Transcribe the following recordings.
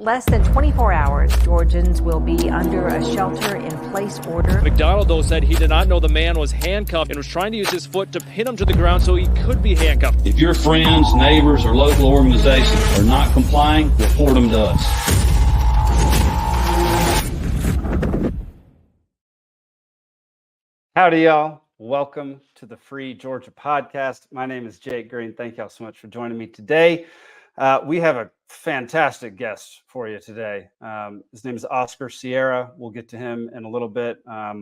less than 24 hours, Georgians will be under a shelter-in-place order. McDonald, though, said he did not know the man was handcuffed and was trying to use his foot to pin him to the ground so he could be handcuffed. If your friends, neighbors, or local organizations are not complying, report them to us. Howdy, y'all. Welcome to the Free Georgia Podcast. My name is Jake Green. Thank y'all so much for joining me today. We have a fantastic guest for you today. His name is Oscar Sierra. We'll get to him in a little bit. I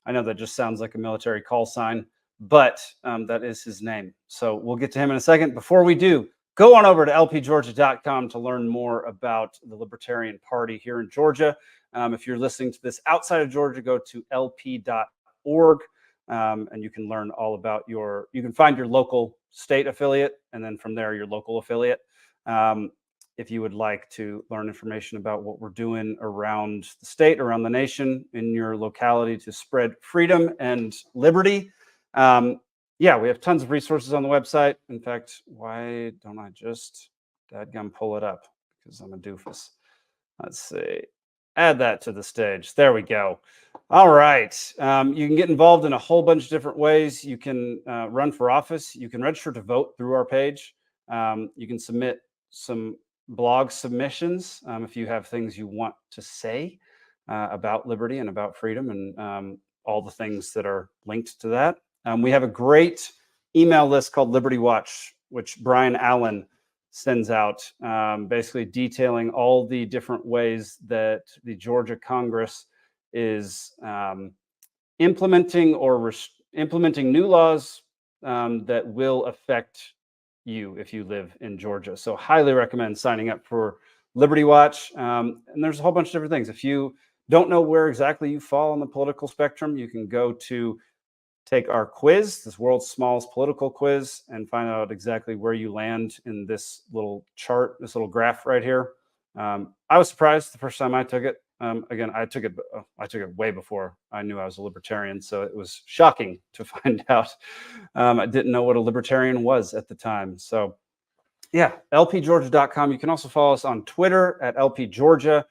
know that just sounds like a military call sign, but that is his name. So we'll get to him in a second. Before we do, go on over to lpgeorgia.com to learn more about the Libertarian Party here in Georgia. If you're listening to this outside of Georgia, go to lp.org. And you can learn all about you can find your local state affiliate, and then from there, your local affiliate. If you would like to learn information about what we're doing around the state, around the nation, in your locality to spread freedom and liberty. We have tons of resources on the website. In fact, why don't I just dadgum pull it up? Because I'm a doofus. Let's see. Add that to the stage. There we go. All right. You can get involved in a whole bunch of different ways. You can run for office. You can register to vote through our page. You can submit some blog submissions if you have things you want to say about liberty and about freedom and all the things that are linked to that. We have a great email list called Liberty Watch, which Brian Allen sends out, basically detailing all the different ways that the Georgia Congress is implementing new laws that will affect you if you live in Georgia. So highly recommend signing up for Liberty Watch. And there's a whole bunch of different things. If you don't know where exactly you fall on the political spectrum, you can go to take our quiz, this world's smallest political quiz, and find out exactly where you land in this little chart, this little graph right here. I was surprised the first time I took it. Again, I took it way before I knew I was a libertarian, so it was shocking to find out. I didn't know what a libertarian was at the time. So yeah, lpgeorgia.com. You can also follow us on Twitter at lpgeorgia.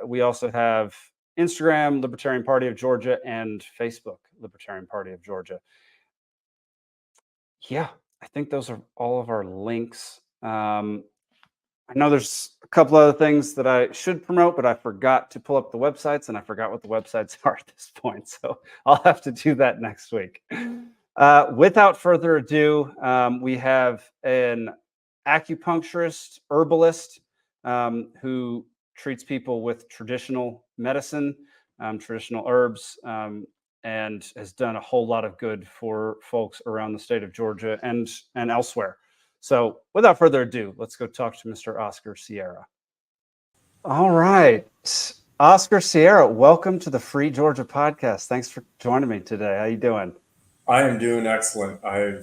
We also have Instagram, Libertarian Party of Georgia, and Facebook, Libertarian Party of Georgia. Yeah, I think those are all of our links. I know there's a couple other things that I should promote, but I forgot to pull up the websites, and I forgot what the websites are at this point. So I'll have to do that next week. Without further ado, we have an acupuncturist, herbalist, who treats people with traditional medicine, traditional herbs, and has done a whole lot of good for folks around the state of Georgia and elsewhere. So without further ado, let's go talk to Mr. Oscar Sierra. All right. Oscar Sierra, welcome to the Free Georgia Podcast. Thanks for joining me today. How you doing? I am doing excellent. I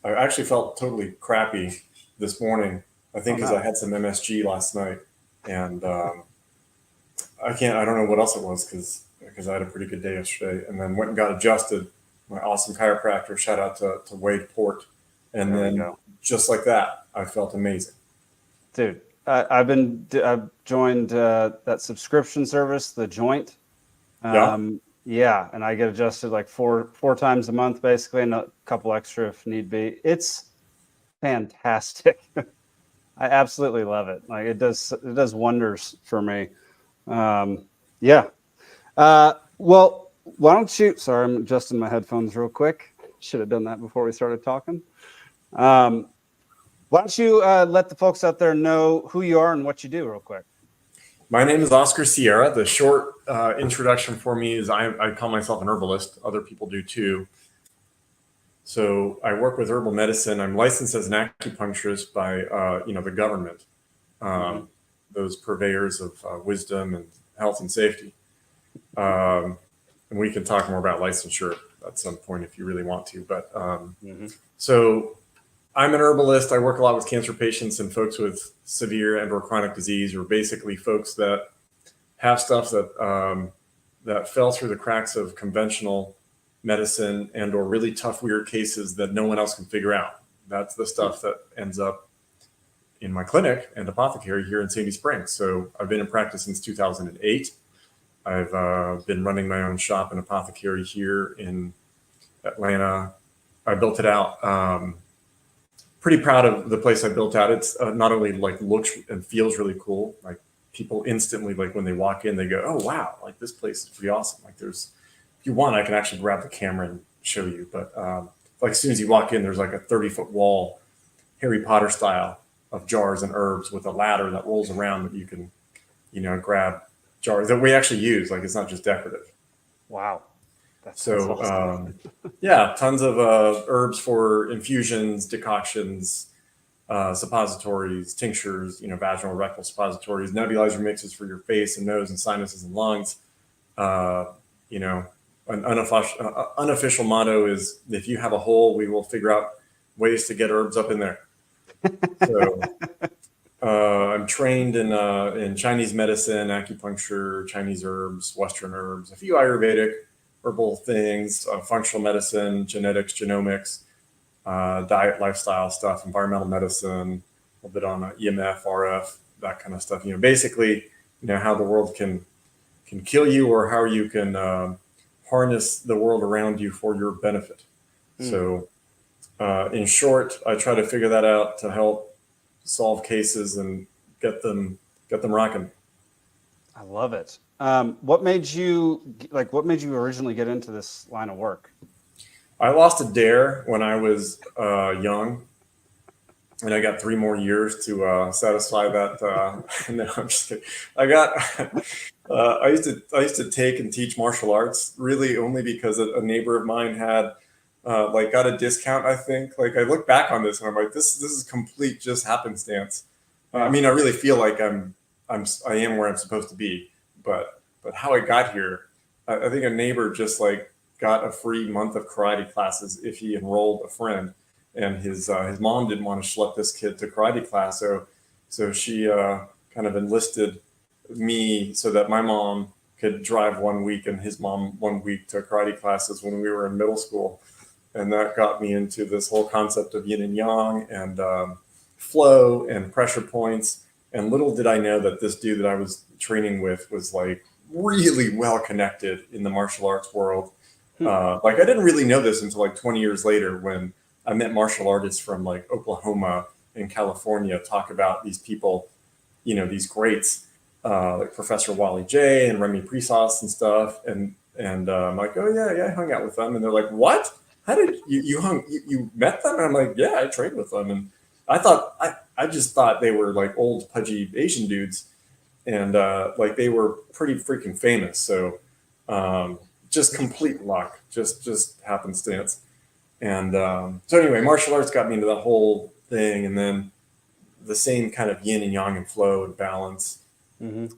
actually felt totally crappy this morning. I think because I had some MSG last night, and I don't know what else it was because I had a pretty good day yesterday, and then went and got adjusted. My awesome chiropractor, shout out to Wade Port. And then just like that, I felt amazing. Dude, I've joined that subscription service, The Joint. Yeah, and I get adjusted like four times a month, basically, and a couple extra if need be. It's fantastic. I absolutely love it. Like it does wonders for me. Well, why don't you? Sorry, I'm adjusting my headphones real quick. Should have done that before we started talking. Why don't you let the folks out there know who you are and what you do real quick? My name is Oscar Sierra. The short introduction for me is I call myself an herbalist. Other people do too. So I work with herbal medicine. I'm licensed as an acupuncturist by the government, those purveyors of wisdom and health and safety. And we can talk more about licensure at some point if you really want to. But so I'm an herbalist. I work a lot with cancer patients and folks with severe and/or chronic disease, or basically folks that have stuff that fell through the cracks of conventional medicine and/or really tough, weird cases that no one else can figure out. That's the stuff that ends up in my clinic and apothecary here in Sandy Springs. So I've been in practice since 2008. I've been running my own shop and apothecary here in Atlanta. I built it out. Pretty proud of the place I built out. It's not only like looks and feels really cool, like people instantly, like when they walk in, they go, oh, wow, like this place is pretty awesome. Like there's, if you want, I can actually grab the camera and show you. But like as soon as you walk in, there's like a 30-foot wall, Harry Potter style, of jars and herbs with a ladder that rolls around that you can, grab jars that we actually use. Like it's not just decorative. Wow. That's So awesome. yeah, tons of herbs for infusions, decoctions, suppositories, tinctures, vaginal, rectal suppositories, nebulizer mixes for your face and nose and sinuses and lungs. An unofficial motto is, if you have a hole, we will figure out ways to get herbs up in there. So I'm trained in Chinese medicine, acupuncture, Chinese herbs, Western herbs, a few Ayurvedic herbal things, functional medicine, genetics, genomics, diet, lifestyle stuff, environmental medicine, a little bit on EMF, RF, that kind of stuff. Basically, how the world can kill you, or how you can harness the world around you for your benefit. So in short, I try to figure that out to help solve cases and get them rocking. I love it. What made you originally get into this line of work? I lost a dare when I was young, and I got 3 more years to satisfy that. No, I'm just kidding. I used to take and teach martial arts, really only because a neighbor of mine had got a discount. I think, like, I look back on this and I'm like, this is complete just happenstance. I mean, I really feel like I am where I'm supposed to be, but how I got here, I think a neighbor just got a free month of karate classes if he enrolled a friend, and his mom didn't want to schlep this kid to karate class, so she kind of enlisted me so that my mom could drive 1 week and his mom 1 week to karate classes when we were in middle school. And that got me into this whole concept of yin and yang and flow and pressure points. And little did I know that this dude that I was training with was really well connected in the martial arts world. I didn't really know this until 20 years later, when I met martial artists from Oklahoma and California talk about these people, these greats, like Professor Wally J and Remy Prisas and stuff. And I'm like, oh yeah, I hung out with them. And they're like, what? How did you met them? And I'm like, yeah, I trained with them. And I just thought they were old pudgy Asian dudes, and they were pretty freaking famous. So just complete luck, just happenstance. And so anyway, martial arts got me into the whole thing, and then the same kind of yin and yang and flow and balance and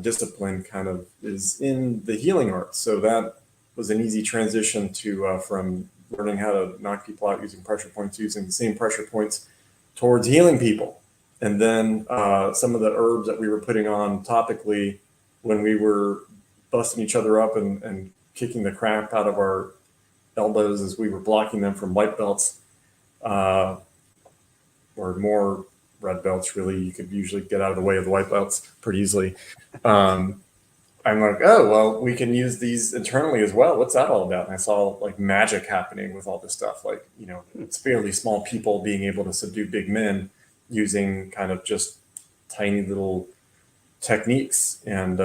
discipline kind of is in the healing arts. So that was an easy transition to from learning how to knock people out using pressure points, using the same pressure points towards healing people. And then some of the herbs that we were putting on topically when we were busting each other up and kicking the crap out of our elbows as we were blocking them from white belts, or more red belts. Really, you could usually get out of the way of the white belts pretty easily. I'm like, oh, well, we can use these internally as well. What's that all about? And I saw magic happening with all this stuff. It's fairly small people being able to subdue big men using kind of just tiny little techniques and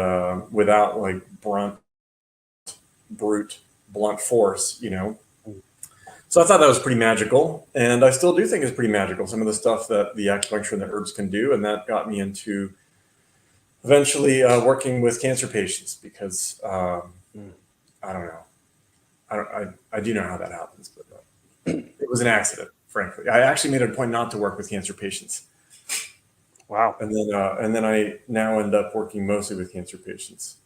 without brute, blunt force, So I thought that was pretty magical. And I still do think it's pretty magical, some of the stuff that the acupuncture and the herbs can do. And that got me into eventually working with cancer patients, because I don't know. I do know how that happens, but it was an accident, frankly. I actually made it a point not to work with cancer patients. Wow. And then I now end up working mostly with cancer patients.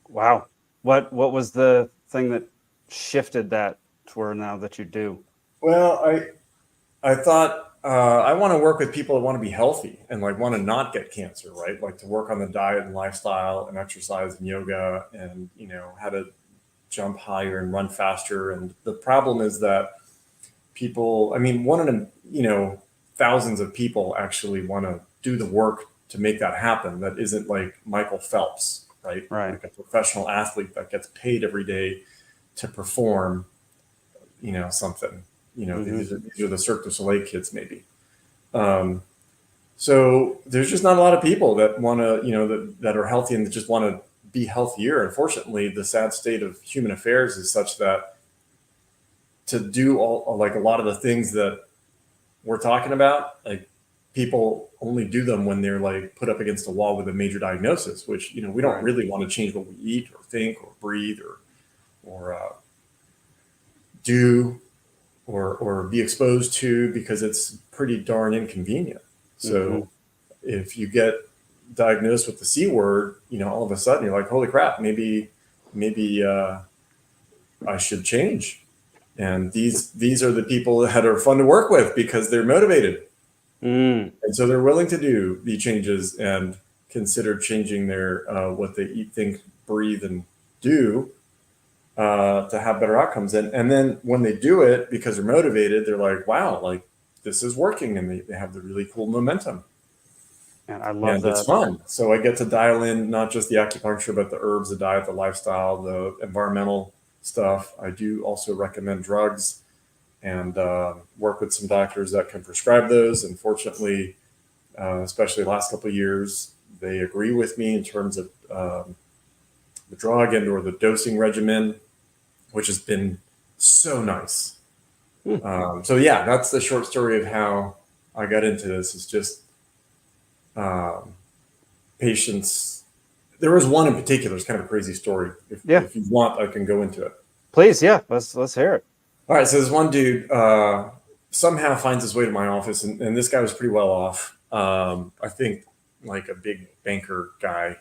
Wow. What was the thing that shifted that to where now that you do? Well, I thought I want to work with people that want to be healthy and want to not get cancer, right? To work on the diet and lifestyle and exercise and yoga and, how to jump higher and run faster. And the problem is that people, one in thousands of people actually want to do the work to make that happen. That isn't like Michael Phelps, right? Like a professional athlete that gets paid every day to perform, something. These are the Cirque du Soleil kids, maybe. So there's just not a lot of people that want to, that are healthy and that just want to be healthier. Unfortunately, the sad state of human affairs is such that to do a lot of the things that we're talking about, like people only do them when they're like put up against a wall with a major diagnosis, which, we don't really want to change what we eat or think or breathe or do or be exposed to, because it's pretty darn inconvenient. So if you get diagnosed with the C word, all of a sudden you're like, holy crap, maybe I should change. And these are the people that are fun to work with because they're motivated. And so they're willing to do the changes and consider changing their what they eat, think, breathe, and do to have better outcomes. And then when they do it, because they're motivated, they're like, wow, like this is working, and they have the really cool momentum. And I love that. It's fun. So I get to dial in not just the acupuncture, but the herbs, the diet, the lifestyle, the environmental stuff. I do also recommend drugs and work with some doctors that can prescribe those. And fortunately, especially the last couple of years, they agree with me in terms of the drug and or the dosing regimen, which has been so nice. So yeah, that's the short story of how I got into this. It's just patients. There was one in particular. It's kind of a crazy story. If you want, I can go into it. Please, yeah, let's hear it. All right, so this one dude somehow finds his way to my office, and this guy was pretty well off. I think like a big banker guy,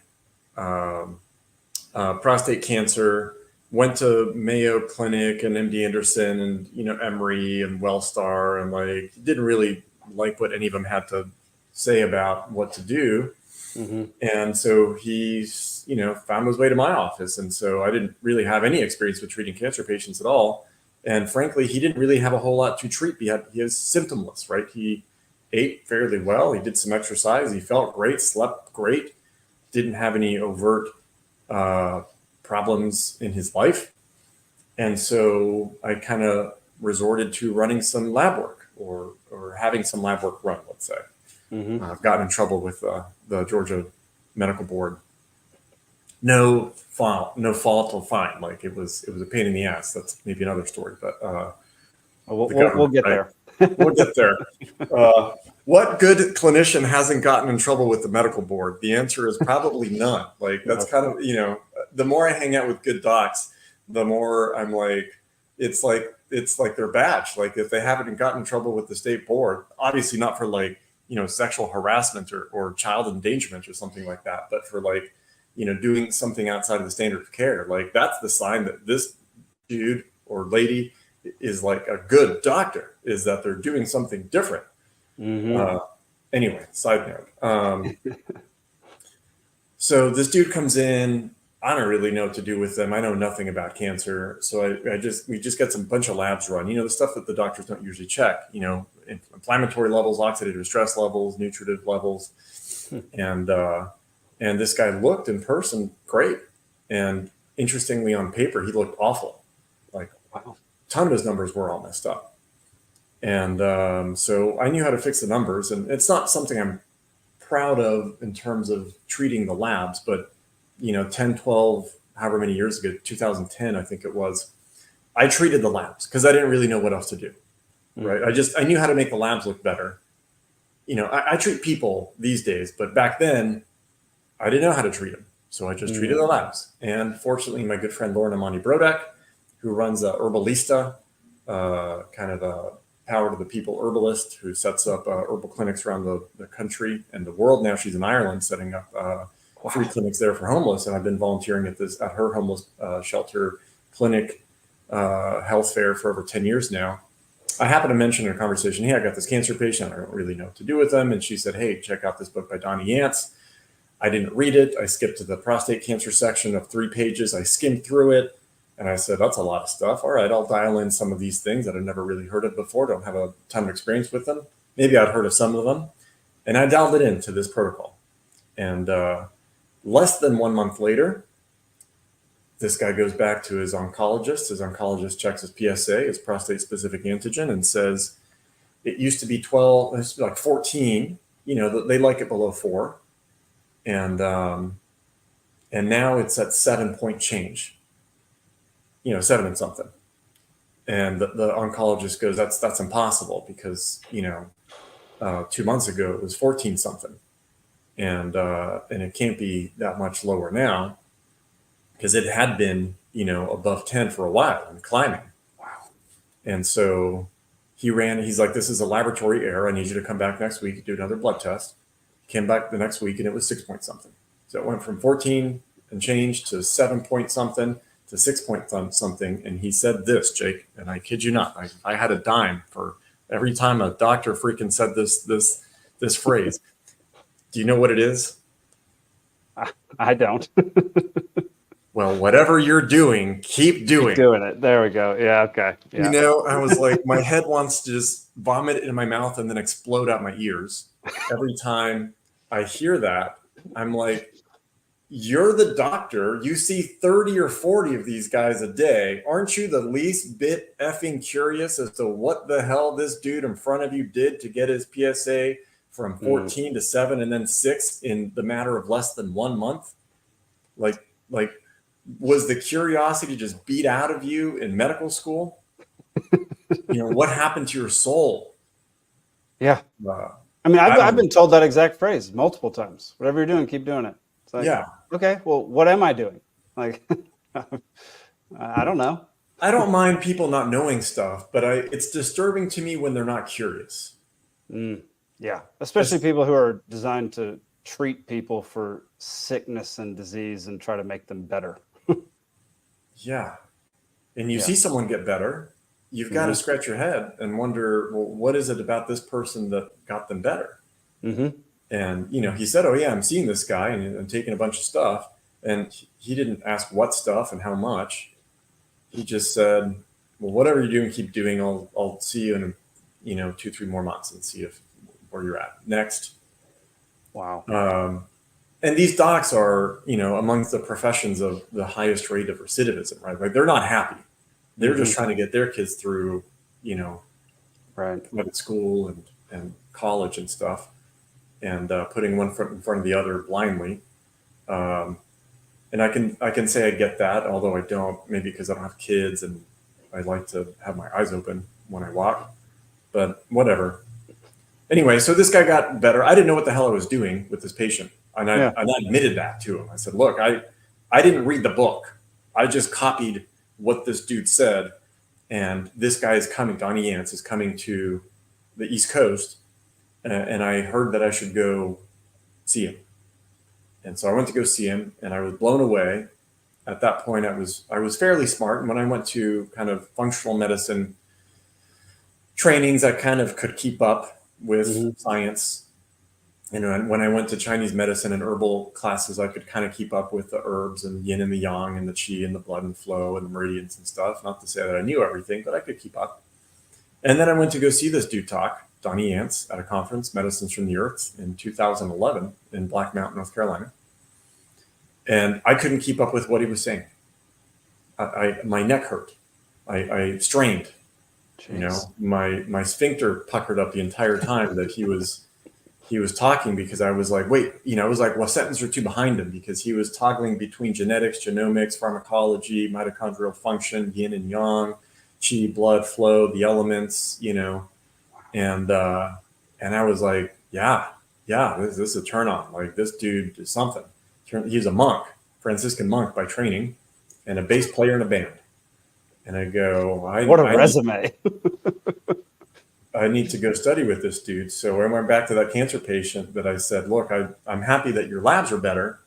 prostate cancer, went to Mayo Clinic and MD Anderson and Emory and Wellstar, and like didn't really like what any of them had to say about what to do. And so he's, found his way to my office. And so I didn't really have any experience with treating cancer patients at all. And frankly, he didn't really have a whole lot to treat. He was symptomless, right? He ate fairly well. He did some exercise. He felt great, slept great, didn't have any overt problems in his life. And so I kind of resorted to running some lab work or having some lab work run, let's say. I've gotten in trouble with the Georgia Medical Board. No fault or fine. Like it was a pain in the ass. That's maybe another story, but we'll get there. We'll get there. What good clinician hasn't gotten in trouble with the medical board? The answer is probably none. Like that's kind of, the more I hang out with good docs, the more I'm like, it's like their badge. Like if they haven't gotten in trouble with the state board, obviously not for like, sexual harassment or child endangerment or something like that, but for like, doing something outside of the standard of care, like that's the sign that this dude or lady is like a good doctor, is that they're doing something different. Anyway, side note. So this dude comes in. I don't really know what to do with them. I know nothing about cancer. So we just get some bunch of labs run, the stuff that the doctors don't usually check, inflammatory levels, oxidative stress levels, nutritive levels. And this guy looked in person great. And interestingly, on paper, he looked awful. Like, wow, a ton of his numbers were all messed up. And so I knew how to fix the numbers. And it's not something I'm proud of in terms of treating the labs, but 10, 12, however many years ago, 2010, I think it was, I treated the labs because I didn't really know what else to do, right? I knew how to make the labs look better. I treat people these days, but back then I didn't know how to treat them. So I just treated the labs. And fortunately, my good friend, Lauren Amani Brodak, who runs Herbalista, kind of a power to the people herbalist who sets up herbal clinics around the country and the world. Now she's in Ireland setting up free clinics there for homeless, and I've been volunteering at her homeless shelter clinic health fair for over 10 years now. I happened to mention in a conversation, hey, I got this cancer patient. I don't really know what to do with them. And she said, hey, check out this book by Donnie Yance. I didn't read it. I skipped to the prostate cancer section of 3 pages. I skimmed through it, and I said, that's a lot of stuff. All right, I'll dial in some of these things that I've never really heard of before. Don't have a ton of experience with them. Maybe I'd heard of some of them. And I dialed it into this protocol. And less than 1 month later, this guy goes back to his oncologist. His oncologist checks his PSA, his prostate-specific antigen, and says, it used to be 12, it used to be like 14. You know, they like it below 4. And now it's at 7 point change, 7 and something. And the oncologist goes, that's impossible because, 2 months ago it was 14 something. And it can't be that much lower now because it had been, above 10 for a while and climbing. Wow. And so he's like, this is a laboratory error. I need you to come back next week, do another blood test. He came back the next week and it was 6 point something. So it went from 14 and change to 7 point something to 6 point something. And he said this, Jake, and I kid you not, I had a dime for every time a doctor freaking said this phrase. Do you know what it is? I don't. Well, whatever you're doing, keep doing it. There we go. Yeah. Okay. Yeah. I was like, my head wants to just vomit in my mouth and then explode out my ears. Every time I hear that, I'm like, you're the doctor. You see 30 or 40 of these guys a day. Aren't you the least bit effing curious as to what the hell this dude in front of you did to get his PSA from 14 to 7 and then 6 in the matter of less than 1 month? Like, was the curiosity just beat out of you in medical school? What happened to your soul? Yeah. I've been told that exact phrase multiple times. Whatever you're doing, keep doing it. It's like, yeah. Okay, well, what am I doing? Like, I don't know. I don't mind people not knowing stuff, but it's disturbing to me when they're not curious. Yeah, especially people who are designed to treat people for sickness and disease and try to make them better. Yeah. And you see someone get better, you've got to scratch your head and wonder, well, what is it about this person that got them better? And, he said, oh, yeah, I'm seeing this guy and I'm taking a bunch of stuff. And he didn't ask what stuff and how much. He just said, well, whatever you're doing, keep doing. I'll see you in, 2-3 more months and see where you're at next. Wow. And these docs are, amongst the professions of the highest rate of recidivism, right? Like they're not happy. They're just trying to get their kids through, right, school and college and stuff, and putting one foot in front of the other blindly. And I can say I get that, although I don't, maybe because I don't have kids and I like to have my eyes open when I walk, but whatever. Anyway, so this guy got better. I didn't know what the hell I was doing with this patient. And I admitted that to him. I said, look, I didn't read the book. I just copied what this dude said. And this guy is coming, Donnie Yance is coming to the East Coast. And I heard that I should go see him. And so I went to go see him and I was blown away. At that point, I was fairly smart. And when I went to kind of functional medicine trainings, I kind of could keep up with science. And when I went to Chinese medicine and herbal classes, I could kind of keep up with the herbs and yin and the yang and the qi and the blood and flow and the meridians and stuff. Not to say that I knew everything, but I could keep up. And then I went to go see this dude talk, Donnie Yance, at a conference, Medicines from the Earth, in 2011 in Black Mountain, North Carolina. And I couldn't keep up with what he was saying. My neck hurt. I strained. Jeez. My sphincter puckered up the entire time that he was talking, because I was like, wait, I was like, well, sentence or two behind him, because he was toggling between genetics, genomics, pharmacology, mitochondrial function, yin and yang, qi, blood flow, the elements, and I was like, yeah, this is a turn on. Like, this dude is something. He's a monk, Franciscan monk by training, and a bass player in a band. And I go, what a resume. I need to go study with this dude. So I went back to that cancer patient that I said, look, I'm happy that your labs are better.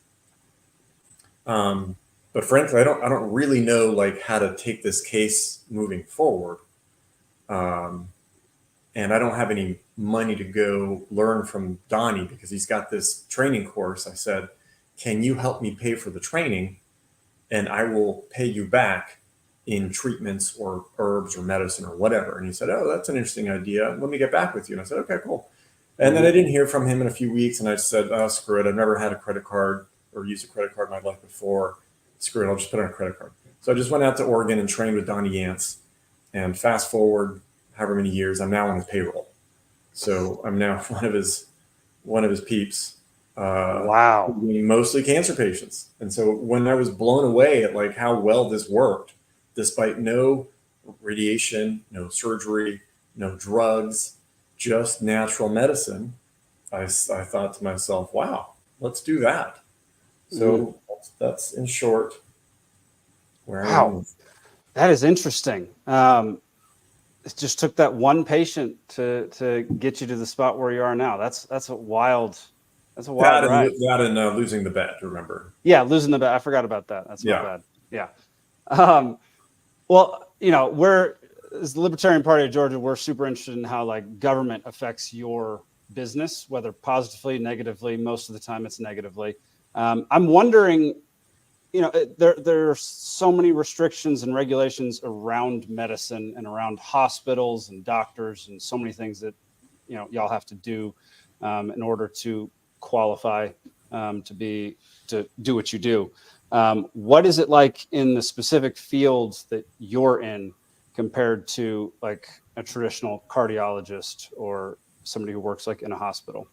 But frankly, I don't really know like how to take this case moving forward. And I don't have any money to go learn from Donnie because he's got this training course. I said, can you help me pay for the training? And I will pay you back in treatments or herbs or medicine or whatever. And he said, oh, that's an interesting idea. Let me get back with you. And I said, okay, cool. And then I didn't hear from him in a few weeks, and I said, oh, screw it. I've never had a credit card or used a credit card in my life before. Screw it, I'll just put on a credit card. So I just went out to Oregon and trained with Donnie Yance. And fast forward however many years, I'm now on his payroll. So I'm now one of his peeps. Wow. Mostly cancer patients. And so when I was blown away at like how well this worked, despite no radiation, no surgery, no drugs, just natural medicine, I thought to myself, wow, let's do that. So that's in short where I am. That is interesting. It just took that one patient to get you to the spot where you are now. That's a wild ride. That and losing the bet, remember? Yeah, losing the bet. I forgot about that. That's my bad. Yeah. Well, we're, as the Libertarian Party of Georgia, we're super interested in how like government affects your business, whether positively, negatively. Most of the time it's negatively. I'm wondering, there are so many restrictions and regulations around medicine and around hospitals and doctors and so many things that, y'all have to do in order to qualify to do what you do. What is it like in the specific fields that you're in compared to like a traditional cardiologist or somebody who works like in a hospital?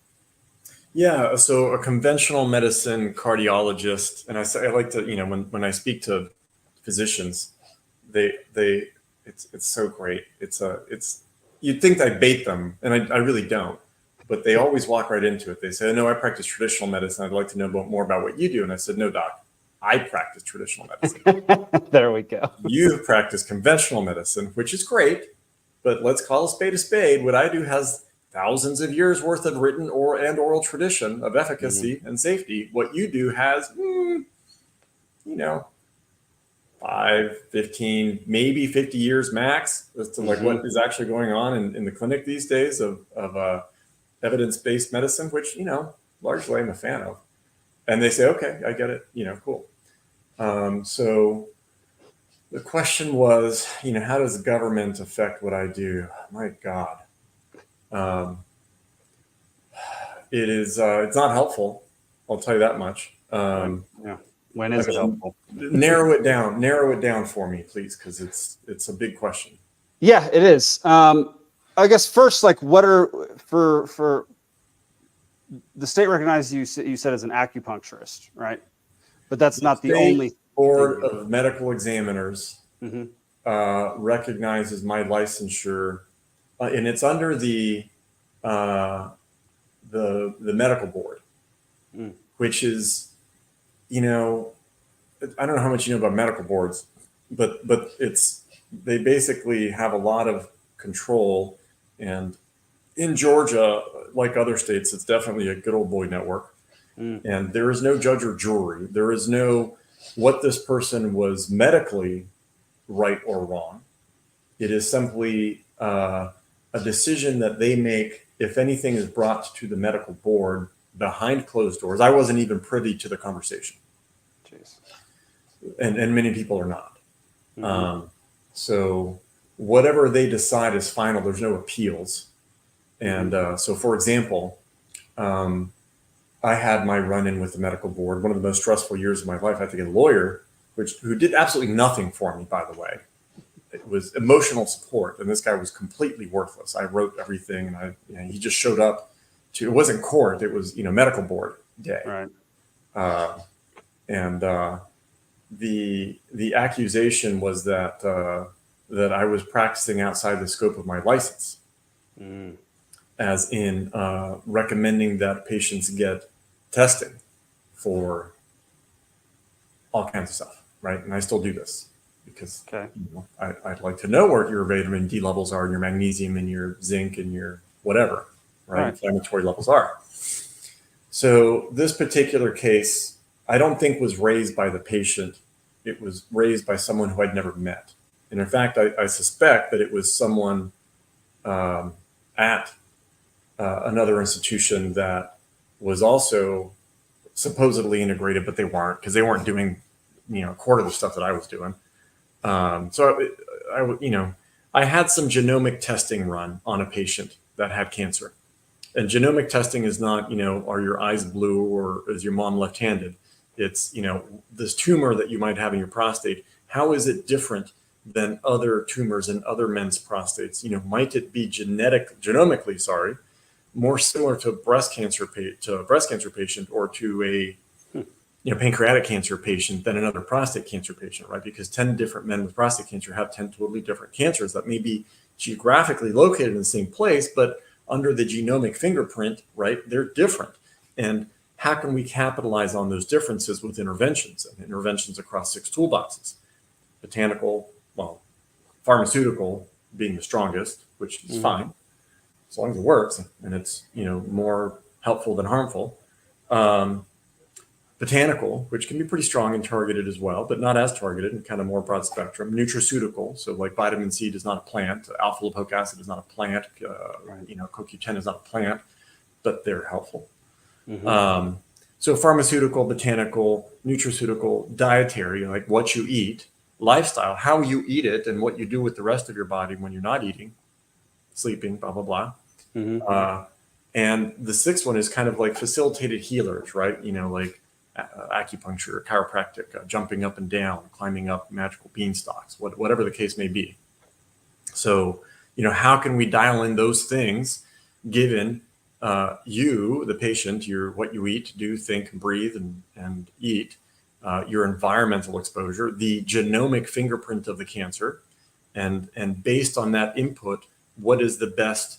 Yeah, so a conventional medicine cardiologist, and I like to, when I speak to physicians, it's so great. You'd think I bait them, and I really don't, but they always walk right into it. They say, no, I practice traditional medicine. I'd like to know more about what you do. And I said, no, doc, I practice traditional medicine. There we go. You practice conventional medicine, which is great, but let's call a spade a spade. What I do has thousands of years worth of written and oral tradition of efficacy and safety. What you do has, 5, 15, maybe 50 years max as to like what is actually going on in the clinic these days of evidence-based medicine, which, largely I'm a fan of. And they say, okay, I get it, cool. So the question was, how does government affect what I do? My God. It's not helpful. I'll tell you that much. When is it helpful? Narrow it down for me, please. Cause it's a big question. Yeah, it is. I guess first, like what are for the state recognized you said as an acupuncturist, right? But that's not the only board of medical examiners recognizes my licensure, and it's under the medical board, which is, I don't know how much you know about medical boards, but they basically have a lot of control. And in Georgia, like other states, it's definitely a good old boy network. And there is no judge or jury. There is no what this person was medically right or wrong. It is simply a decision that they make if anything is brought to the medical board behind closed doors. I wasn't even privy to the conversation. Jeez. And many people are not. So whatever they decide is final. There's no appeals. And so, for example, I had my run-in with the medical board, one of the most stressful years of my life. I had to get a lawyer, who did absolutely nothing for me, by the way. It was emotional support, and this guy was completely worthless. I wrote everything, and he just showed up it wasn't court, it was medical board day. Right. And the accusation was that I was practicing outside the scope of my license, as in recommending that patients get testing for all kinds of stuff, right? And I still do this because I'd like to know what your vitamin D levels are, and your magnesium, and your zinc, and your whatever, right? Inflammatory levels are. So this particular case, I don't think was raised by the patient. It was raised by someone who I'd never met. And in fact, I suspect that it was someone at another institution that was also supposedly integrated, but they weren't, because they weren't doing, a quarter of the stuff that I was doing. So I had some genomic testing run on a patient that had cancer. And genomic testing is not, are your eyes blue or is your mom left-handed? It's, this tumor that you might have in your prostate, how is it different than other tumors in other men's prostates? Might it be genomically, more similar to a breast cancer patient or to a pancreatic cancer patient than another prostate cancer patient, right? Because 10 different men with prostate cancer have 10 totally different cancers that may be geographically located in the same place, but under the genomic fingerprint, right, they're different. And how can we capitalize on those differences with interventions across 6 toolboxes? Botanical, pharmaceutical being the strongest, which is fine, as long as it works and it's, more helpful than harmful. Botanical, which can be pretty strong and targeted as well, but not as targeted and kind of more broad spectrum. Nutraceutical, so like vitamin C is not a plant, alpha lipoic acid is not a plant, CoQ10 is not a plant, but they're helpful. So pharmaceutical, botanical, nutraceutical, dietary, like what you eat, lifestyle, how you eat it, and what you do with the rest of your body when you're not eating, sleeping, blah, blah, blah. And the 6th one is kind of like facilitated healers, right? Like acupuncture, chiropractic, jumping up and down, climbing up magical beanstalks, whatever the case may be. So, how can we dial in those things given you, the patient, what you eat, do, think, breathe, and eat, your environmental exposure, the genomic fingerprint of the cancer, and based on that input, what is the best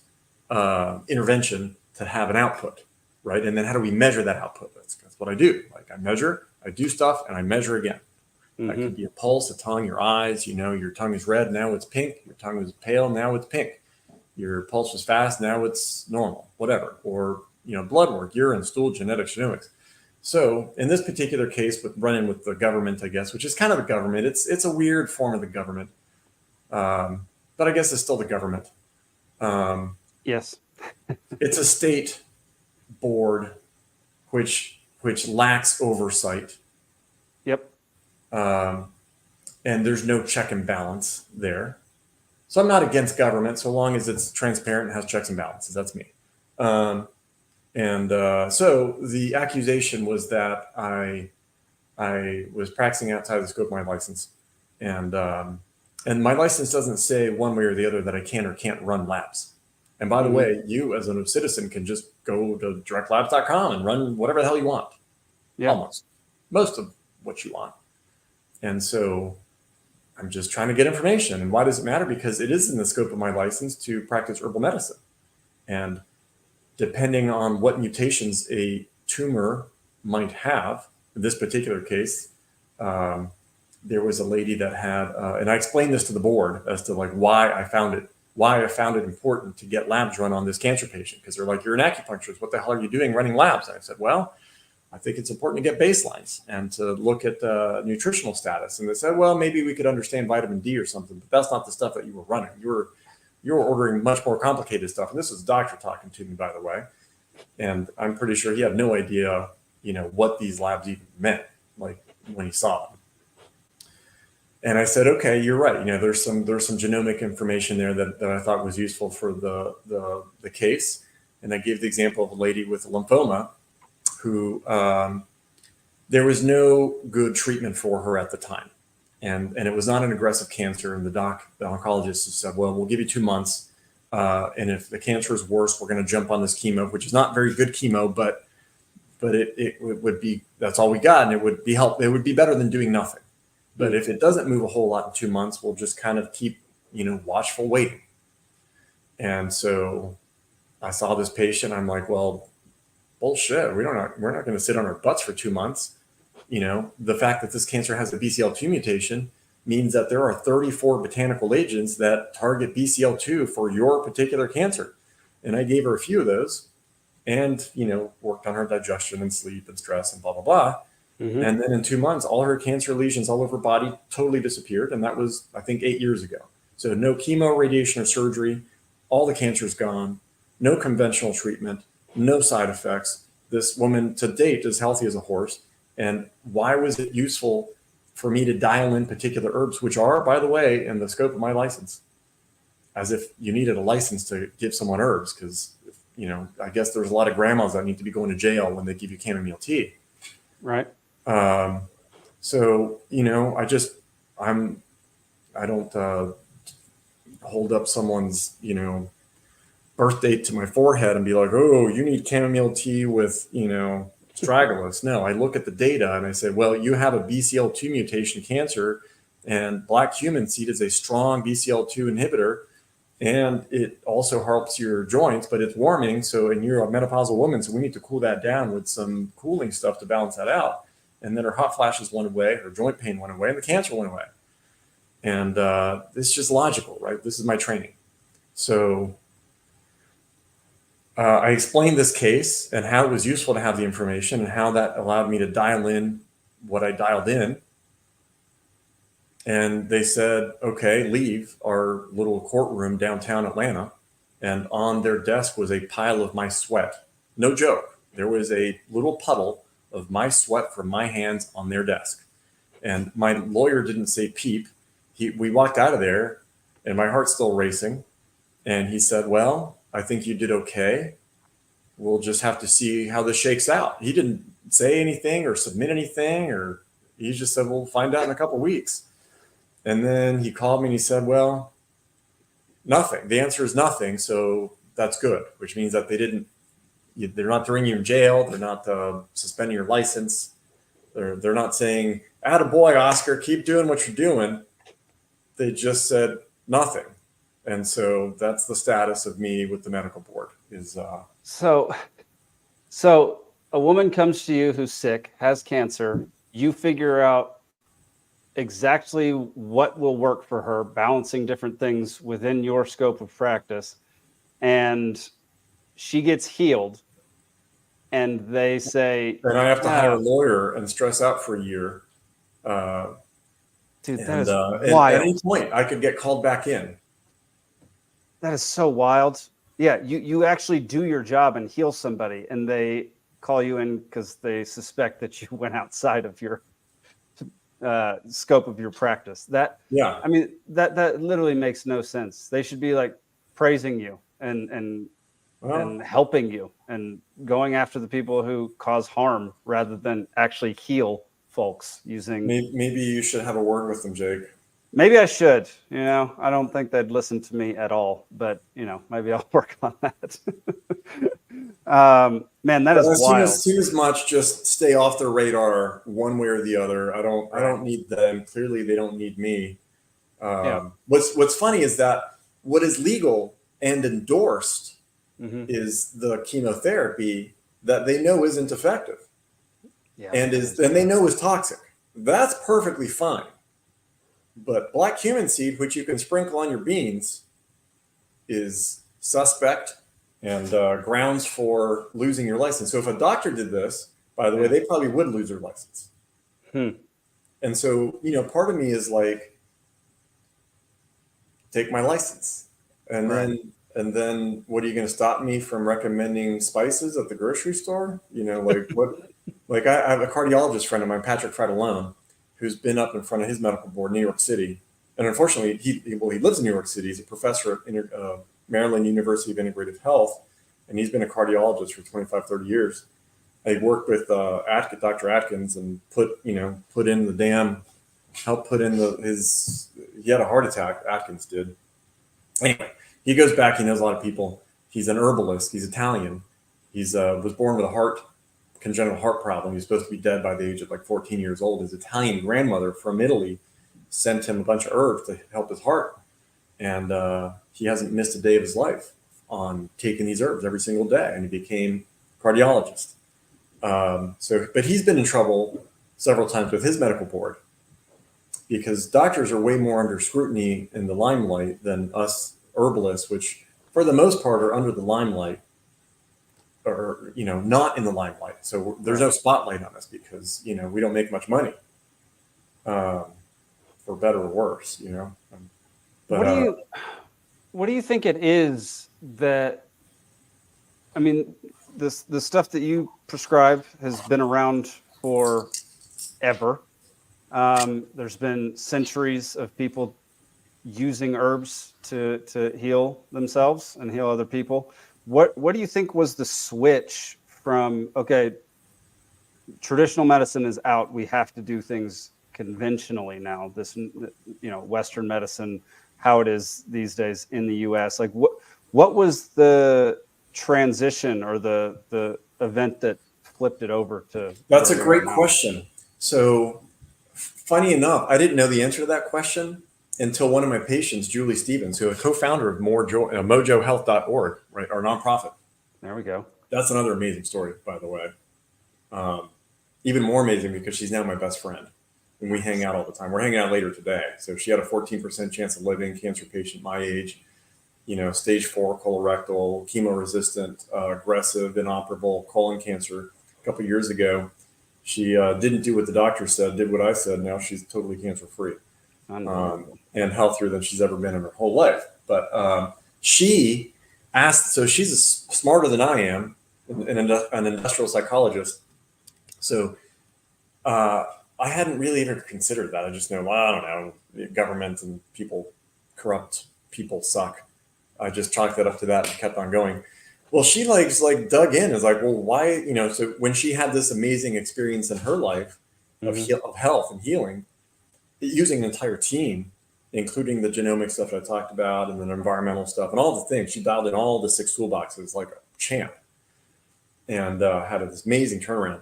intervention to have an output, right? And then how do we measure that output? That's what I do. Like I measure, I do stuff, and I measure again. That could be a pulse, a tongue, your eyes. Your tongue is red, now it's pink. Your tongue is pale, now it's pink. Your pulse was fast, now it's normal, whatever. Or, blood work, urine, stool, genetics, genomics. So in this particular case, running with the government, I guess, which is kind of the government, it's a weird form of the government. But I guess it's still the government. Yes. It's a state board which lacks oversight. Yep. And there's no check and balance there. So I'm not against government so long as it's transparent and has checks and balances. That's me. So the accusation was that I was practicing outside the scope of my license, and my license doesn't say one way or the other that I can or can't run labs. And by the way, you as a citizen can just go to directlabs.com and run whatever the hell you want. Yeah. Almost. Most of what you want. And so I'm just trying to get information. And why does it matter? Because it is in the scope of my license to practice herbal medicine. And depending on what mutations a tumor might have, in this particular case, there was a lady that had, and I explained this to the board as to like why I found it important to get labs run on this cancer patient. Because they're like, you're an acupuncturist. What the hell are you doing running labs? And I said, well, I think it's important to get baselines and to look at nutritional status. And they said, well, maybe we could understand vitamin D or something, but that's not the stuff that you were running. You were ordering much more complicated stuff. And this was a doctor talking to me, by the way. And I'm pretty sure he had no idea, what these labs even meant, like when he saw them. And I said, okay, you're right. There's some genomic information there that I thought was useful for the case. And I gave the example of a lady with lymphoma who there was no good treatment for her at the time. And it was not an aggressive cancer. And the oncologist said, well, we'll give you 2 months. And if the cancer is worse, we're going to jump on this chemo, which is not very good chemo, but it would be, that's all we got. And it would be better than doing nothing. But if it doesn't move a whole lot in 2 months, we'll just kind of keep, watchful waiting. And so I saw this patient. I'm like, well, bullshit. We're not going to sit on our butts for 2 months. The fact that this cancer has a BCL2 mutation means that there are 34 botanical agents that target BCL2 for your particular cancer. And I gave her a few of those and, worked on her digestion and sleep and stress and blah, blah, blah. Mm-hmm. And then in 2 months, all her cancer lesions all over her body totally disappeared. And that was, I think, 8 years ago. So no chemo, radiation, or surgery. All the cancer is gone. No conventional treatment. No side effects. This woman to date is healthy as a horse. And why was it useful for me to dial in particular herbs, which are, by the way, in the scope of my license? As if you needed a license to give someone herbs, because I guess there's a lot of grandmas that need to be going to jail when they give you chamomile tea. Right. So, I don't hold up someone's, birth date to my forehead and be like, oh, you need chamomile tea with, astragalus. No, I look at the data and I say, well, you have a BCL2 mutation cancer, and black cumin seed is a strong BCL2 inhibitor. And it also helps your joints, but it's warming. So, and you're a menopausal woman, so we need to cool that down with some cooling stuff to balance that out. And then her hot flashes went away, her joint pain went away, and the cancer went away. And it's just logical, right? This is my training. So I explained this case and how it was useful to have the information and how that allowed me to dial in what I dialed in. And they said, okay, leave our little courtroom downtown Atlanta. And on their desk was a pile of my sweat. No joke. There was a little puddle of my sweat from my hands on their desk. And my lawyer didn't say peep. We walked out of there and my heart's still racing. And he said, well, I think you did okay. We'll just have to see how this shakes out. He didn't say anything or submit anything, or he just said, we'll find out in a couple of weeks. And then he called me and he said, well, nothing. The answer is nothing. So that's good, which means that they're not throwing you in jail. They're not suspending your license. They're not saying, attaboy, Oscar, keep doing what you're doing. They just said nothing. And so that's the status of me with the medical board is. So a woman comes to you who's sick, has cancer. You figure out exactly what will work for her, balancing different things within your scope of practice. And she gets healed. And they say, and I have to hire a lawyer and stress out for a year. Dude, that is wild. At any point, I could get called back in. That is so wild. Yeah, you actually do your job and heal somebody, and they call you in because they suspect that you went outside of your scope of your practice. That literally makes no sense. They should be like praising you and helping you and going after the people who cause harm rather than actually heal folks using. Maybe you should have a word with them, Jake. Maybe I should. I don't think they'd listen to me at all, but maybe I'll work on that. Man, that is wild. As soon as much, just stay off their radar one way or the other. I don't need them. Clearly, they don't need me. What's funny is that what is legal and endorsed is the chemotherapy that they know isn't effective, and they know is toxic. That's perfectly fine. But black cumin seed, which you can sprinkle on your beans, is suspect and grounds for losing your license. So if a doctor did this, by the way, they probably would lose their license. And so, part of me is like, take my license. And then what are you going to stop me from recommending spices at the grocery store? Like I have a cardiologist friend of mine, Patrick Fratellone, who's been up in front of his medical board in New York City. And unfortunately, he lives in New York City. He's a professor at Maryland University of Integrative Health, and he's been a cardiologist for 25, 30 years. I worked with Dr. Atkins and helped put in he had a heart attack, Atkins did. Anyway, he goes back, he knows a lot of people. He's an herbalist, he's Italian. He's was born with a congenital heart problem. He's supposed to be dead by the age of like 14 years old. His Italian grandmother from Italy sent him a bunch of herbs to help his heart. And he hasn't missed a day of his life on taking these herbs every single day. And he became a cardiologist. But he's been in trouble several times with his medical board because doctors are way more under scrutiny in the limelight than us herbalists, which for the most part are under the limelight. Or not in the limelight, so there's no spotlight on us because we don't make much money, for better or worse. But what do you think it is that? I mean, the stuff that you prescribe has been around forever. There's been centuries of people using herbs to heal themselves and heal other people. what do you think was the switch from, okay, traditional medicine is out, we have to do things conventionally now, this, Western medicine, how it is these days in the US? Like what was the transition or the event that flipped it over to? That's a great question. So funny enough, I didn't know the answer to that question until one of my patients, Julie Stevens, who is a co-founder of mojohealth.org, right, our nonprofit. There we go. That's another amazing story, by the way. Even more amazing because she's now my best friend and we hang out all the time. We're hanging out later today. So she had a 14% chance of living, cancer patient my age, stage 4 colorectal, chemo-resistant, aggressive, inoperable colon cancer a couple of years ago. She didn't do what the doctor said, did what I said. Now she's totally cancer-free and healthier than she's ever been in her whole life. But she asked, so she's smarter than I am, an industrial psychologist. So I hadn't really ever considered that. I just know, I don't know, government and people, corrupt people suck. I just chalked that up to that and kept on going. Well, she like dug in. Is like, well, why? So when she had this amazing experience in her life of health and healing, using an entire team, including the genomic stuff I talked about and then environmental stuff and all the things, she dialed in all the 6 toolboxes like a champ, and had this amazing turnaround.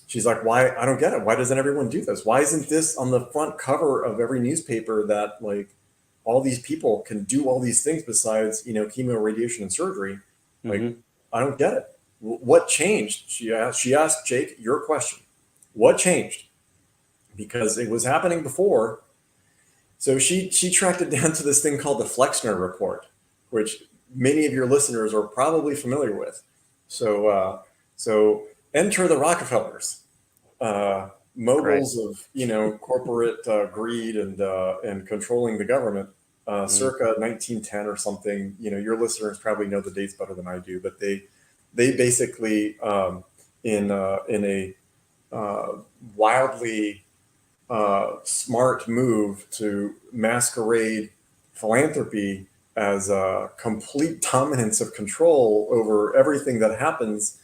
She's like, why? I don't get it. Why doesn't everyone do this? Why isn't this on the front cover of every newspaper that like all these people can do all these things besides, chemo, radiation, and surgery? Like, I don't get it. What changed? She asked Jake, your question. What changed? Because it was happening before. So she tracked it down to this thing called the Flexner Report, which many of your listeners are probably familiar with. So enter the Rockefellers, moguls of corporate greed and controlling the government, circa 1910 or something. Your listeners probably know the dates better than I do, but they basically in a wildly smart move to masquerade philanthropy as a complete dominance of control over everything that happens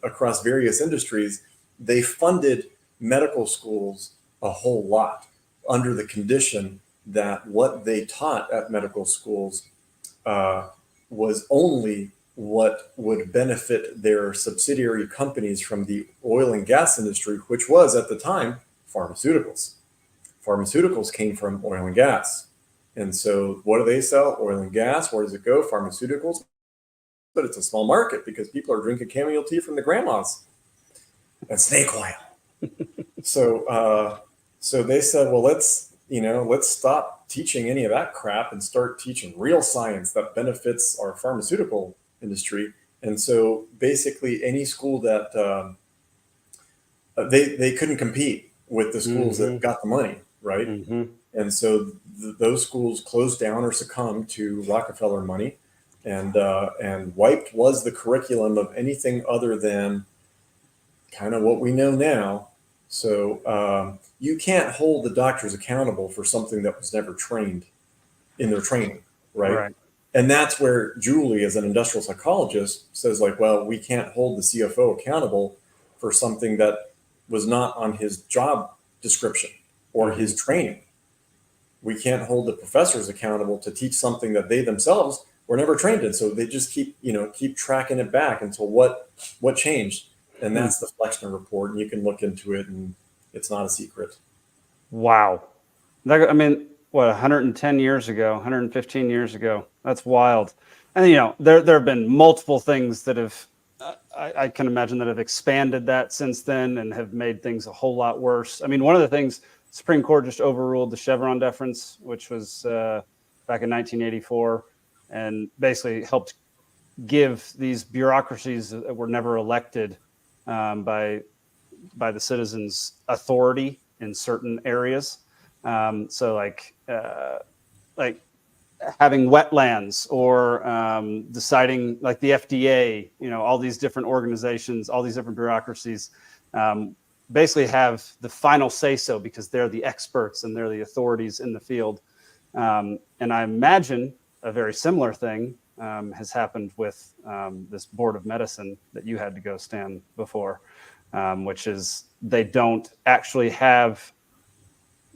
across various industries. They funded medical schools a whole lot under the condition that what they taught at medical schools was only what would benefit their subsidiary companies from the oil and gas industry, which was at the time pharmaceuticals. Pharmaceuticals came from oil and gas. And so what do they sell? Oil and gas. Where does it go? Pharmaceuticals. But it's a small market because people are drinking chamomile tea from the grandmas and snake oil. So they said, well, let's stop teaching any of that crap and start teaching real science that benefits our pharmaceutical industry. And so basically any school that they couldn't compete with the schools that got the money, right? And so those schools closed down or succumbed to Rockefeller money. And wiped was the curriculum of anything other than kind of what we know now. So you can't hold the doctors accountable for something that was never trained in their training, right? And that's where Julie, as an industrial psychologist, says like, well, we can't hold the CFO accountable for something that was not on his job description or his training. We can't hold the professors accountable to teach something that they themselves were never trained in. So they just keep tracking it back until what changed. And that's the Flexner Report. And you can look into it and it's not a secret. Wow. I mean, what, 110 years ago, 115 years ago, that's wild. And, there have been multiple things that have, I can imagine that have expanded that since then and have made things a whole lot worse. I mean, one of the things, Supreme Court just overruled the Chevron deference, which was back in 1984. And basically helped give these bureaucracies that were never elected by the citizens authority in certain areas. So like having wetlands or deciding, like the FDA, all these different organizations, all these different bureaucracies basically have the final say so because they're the experts and they're the authorities in the field. And I imagine a very similar thing has happened with this board of medicine that you had to go stand before, which is they don't actually have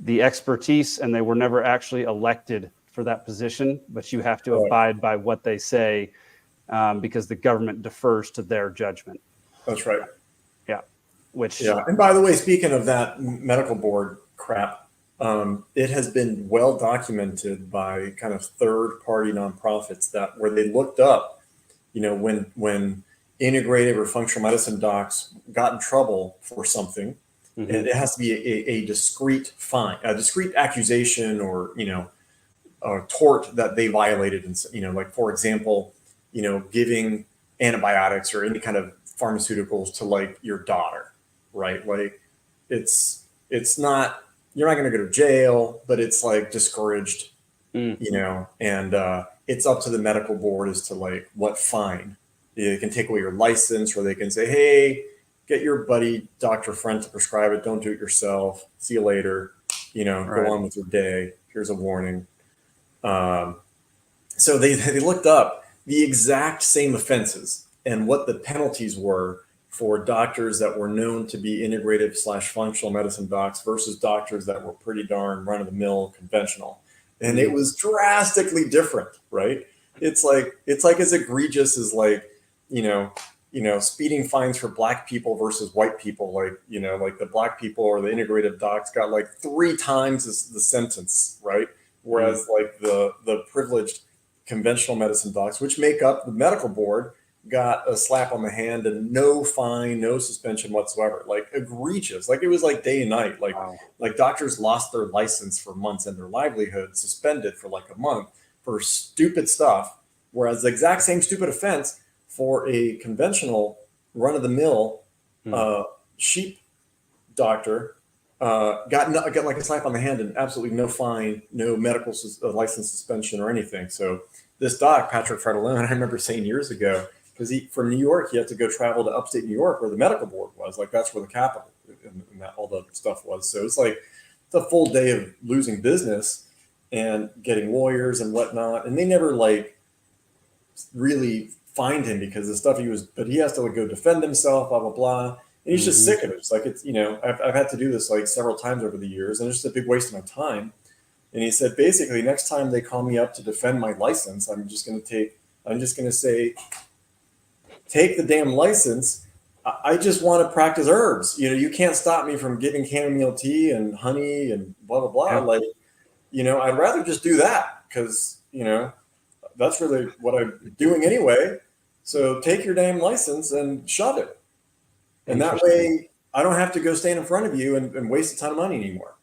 the expertise and they were never actually elected for that position, but you have to abide by what they say because the government defers to their judgment. That's right. Yeah. And by the way, speaking of that medical board crap, it has been well documented by kind of third-party nonprofits that where they looked up, when integrative or functional medicine docs got in trouble for something, and it has to be a discrete fine, a discrete accusation, or a tort that they violated, and like for example, giving antibiotics or any kind of pharmaceuticals to like your daughter, right? Like it's not. You're not going to go to jail, but it's like discouraged, and it's up to the medical board as to like what fine. They can take away your license, or they can say, hey, get your buddy doctor friend to prescribe it. Don't do it yourself. See you later. Go on with your day. Here's a warning. So they looked up the exact same offenses and what the penalties were for doctors that were known to be integrative/functional medicine docs versus doctors that were pretty darn run-of-the-mill conventional. And it was drastically different, right? It's like as egregious as like, speeding fines for black people versus white people. Like, like the black people or the integrative docs got like 3 times the sentence, right? Whereas like the privileged conventional medicine docs, which make up the medical board, got a slap on the hand and no fine, no suspension whatsoever. Like egregious. Like it was like day and night. Like like doctors lost their license for months and their livelihood suspended for like a month for stupid stuff. Whereas the exact same stupid offense for a conventional run-of-the-mill sheep doctor got like a slap on the hand and absolutely no fine, no medical license suspension or anything. So this doc, Patrick Fredolone, I remember saying years ago, because from New York, he had to go travel to upstate New York where the medical board was. Like that's where the capital and that, all the stuff was. So it's like it's a full day of losing business and getting lawyers and whatnot. And they never like really fined him because the stuff but he has to like go defend himself, blah, blah, blah. And he's just sick of it. It's like, I've had to do this like several times over the years and it's just a big waste of my time. And he said, basically, next time they call me up to defend my license, I'm just going to say, take the damn license. I just want to practice herbs. You can't stop me from giving chamomile tea and honey and blah, blah, blah. Yeah. Like, I'd rather just do that because, that's really what I'm doing anyway. So take your damn license and shove it. And that way I don't have to go stand in front of you and waste a ton of money anymore.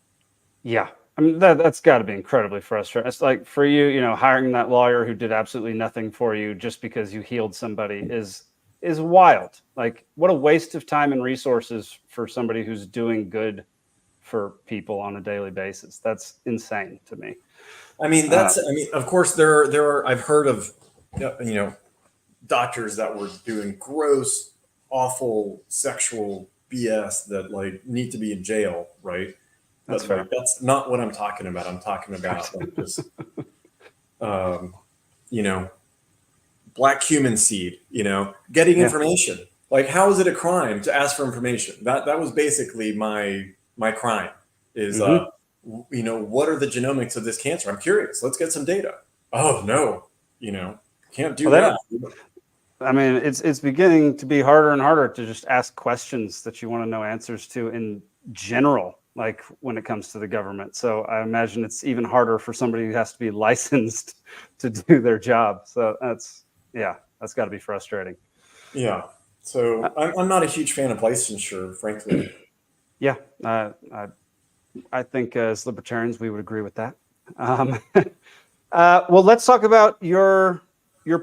Yeah. I mean, that's got to be incredibly frustrating. It's like for you, hiring that lawyer who did absolutely nothing for you just because you healed somebody is wild. Like what a waste of time and resources for somebody who's doing good for people on a daily basis. That's insane to me. I mean, of course there are, I've heard of, doctors that were doing gross, awful sexual BS that like need to be in jail. Right. That's fair. Like, that's not what I'm talking about. I'm talking about like just, black human seed, getting information. Like, how is it a crime to ask for information? That was basically my crime is, what are the genomics of this cancer? I'm curious. Let's get some data. Oh, no, can't do that. I mean, it's beginning to be harder and harder to just ask questions that you want to know answers to in general, like when it comes to the government. So I imagine it's even harder for somebody who has to be licensed to do their job. So that's got to be frustrating. Yeah. So I'm not a huge fan of licensure, frankly. Yeah. I think as libertarians, we would agree with that. Well, let's talk about your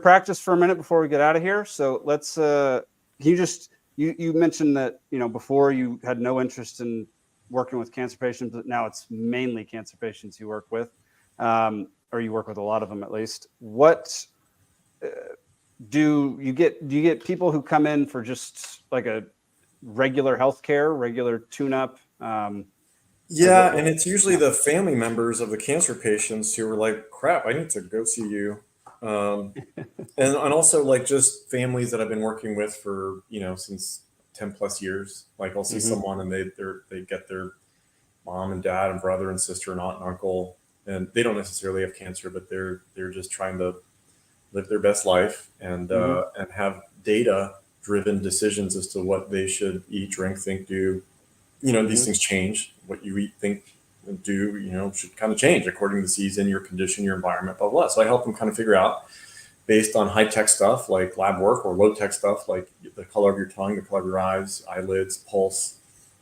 practice for a minute before we get out of here. So let's, you mentioned that, before you had no interest in working with cancer patients, but now it's mainly cancer patients you work with, or you work with a lot of them at least. What do you get people who come in for just like a regular healthcare, regular tune-up? Yeah, and it's usually the family members of the cancer patients who are like, crap, I need to go see you. And also like just families that I've been working with for, since 10 plus years. Like I'll see someone and they get their mom and dad and brother and sister and aunt and uncle, and they don't necessarily have cancer, but they're just trying to live their best life and have data driven decisions as to what they should eat, drink, think, do. These things change. What you eat, think, and do, should kind of change according to the season, your condition, your environment, blah, blah. So I help them kind of figure out, based on high tech stuff like lab work or low tech stuff like the color of your tongue, the color of your eyes, eyelids, pulse,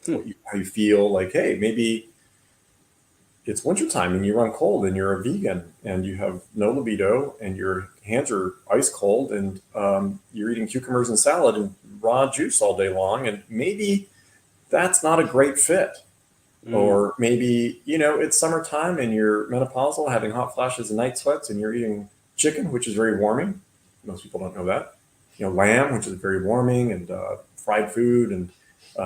how you feel. Like, hey, maybe it's wintertime and you run cold and you're a vegan and you have no libido and your hands are ice cold and you're eating cucumbers and salad and raw juice all day long. And maybe that's not a great fit. Or maybe, it's summertime and you're menopausal, having hot flashes and night sweats, and you're eating chicken, which is very warming. Most people don't know that. Lamb, which is very warming, and fried food, and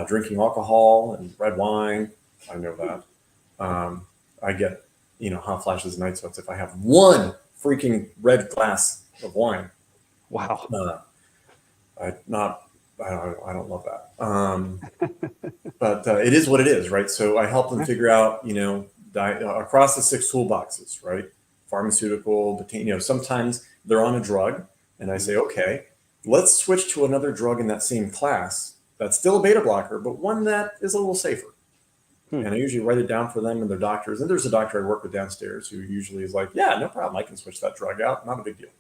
drinking alcohol and red wine. I know that. I get, hot flashes and night sweats if I have one freaking red glass of wine. Wow. I don't love that. But it is what it is, right? So I help them figure out, across the 6 toolboxes, right? Pharmaceutical, sometimes they're on a drug, and I say, okay, let's switch to another drug in that same class that's still a beta blocker, but one that is a little safer. And I usually write it down for them and their doctors. And there's a doctor I work with downstairs who usually is like, yeah, no problem. I can switch that drug out. Not a big deal.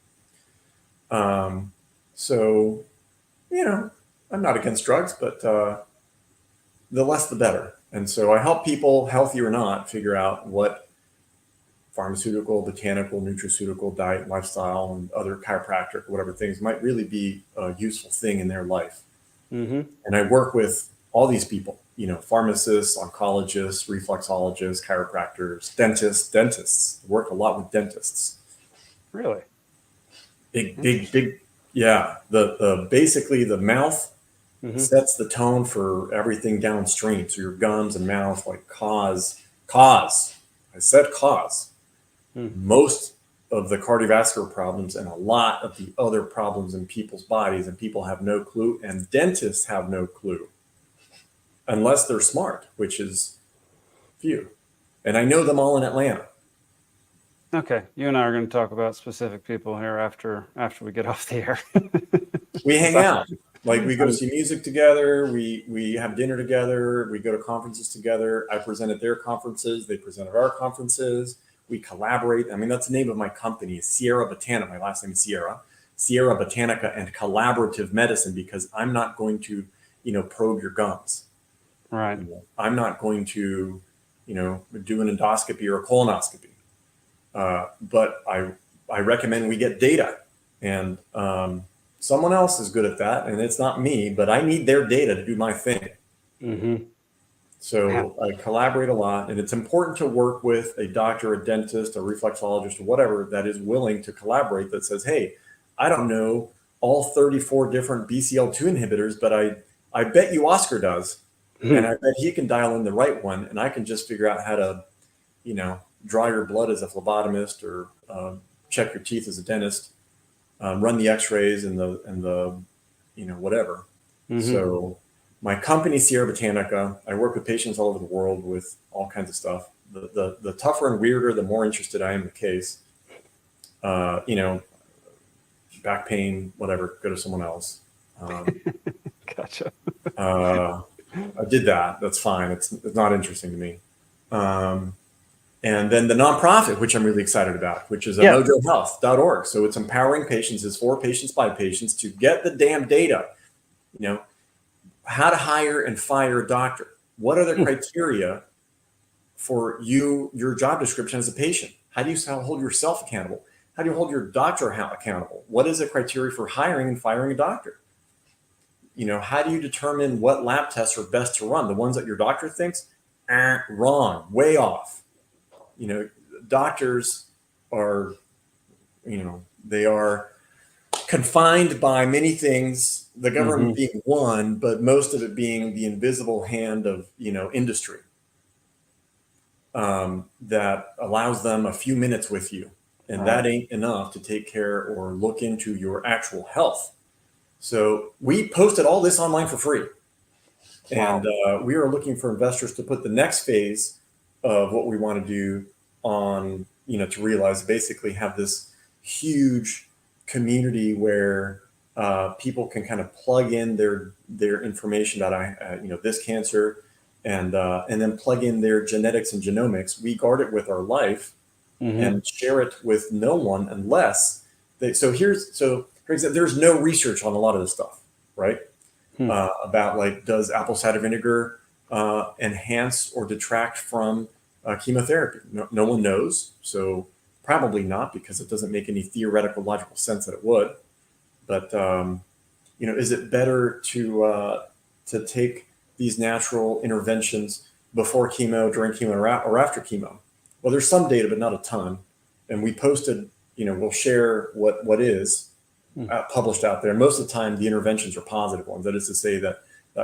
So, I'm not against drugs, but the less the better. And so I help people, healthy or not, figure out what pharmaceutical, botanical, nutraceutical, diet, lifestyle, and other chiropractic, whatever things might really be a useful thing in their life. And I work with all these people, pharmacists, oncologists, reflexologists, chiropractors, dentists. I work a lot with dentists. Really? Big. Yeah. Basically the mouth sets the tone for everything downstream. So your gums and mouth, like cause. I said cause. Most of the cardiovascular problems and a lot of the other problems in people's bodies, and people have no clue, and dentists have no clue unless they're smart, which is few. And I know them all in Atlanta. Okay, you and I are going to talk about specific people here after we get off the air. We hang out. Like we go see music together. We have dinner together. We go to conferences together. I present at their conferences. They present at our conferences. We collaborate. I mean, that's the name of my company, Sierra Botanica. My last name is Sierra Botanica and Collaborative Medicine, because I'm not going to, probe your gums. Right. I'm not going to, do an endoscopy or a colonoscopy. But I recommend we get data, and someone else is good at that, and it's not me, but I need their data to do my thing. So I collaborate a lot, and it's important to work with a doctor, a dentist, a reflexologist, or whatever that is willing to collaborate, that says, hey, I don't know all 34 different BCL2 inhibitors, but I bet you Oscar does. And I bet he can dial in the right one, and I can just figure out how to, draw your blood as a phlebotomist, or check your teeth as a dentist, run the x-rays and the whatever. So my company, Sierra Botanica, I work with patients all over the world with all kinds of stuff. The tougher and weirder, the more interested I am in the case. Back pain, whatever, go to someone else. Gotcha. I did that. That's fine. It's not interesting to me. And then the nonprofit, which I'm really excited about, which is mojohealth.org. So it's empowering patients, it's for patients by patients, to get the damn data. How to hire and fire a doctor. What are the criteria for your job description as a patient? How do you hold yourself accountable? How do you hold your doctor accountable? What is the criteria for hiring and firing a doctor? How do you determine what lab tests are best to run? The ones that your doctor thinks, wrong, way off. Doctors are, they are confined by many things, the government being one, but most of it being the invisible hand of, industry that allows them a few minutes with you and that ain't enough to take care or look into your actual health. So we posted all this online for free. Wow. And we are looking for investors to put the next phase of what we want to do on, to realize basically have this huge community where people can kind of plug in their information that this cancer, and then plug in their genetics and genomics. We guard it with our life and share it with no one unless they. So for example, there's no research on a lot of this stuff, right? About like, does apple cider vinegar enhance or detract from chemotherapy? No one knows. So probably not, because it doesn't make any theoretical logical sense that it would. But is it better to take these natural interventions before chemo, during chemo, or after chemo? Well, there's some data, but not a ton. And we posted, we'll share what is published out there. Most of the time, the interventions are positive ones. That is to say that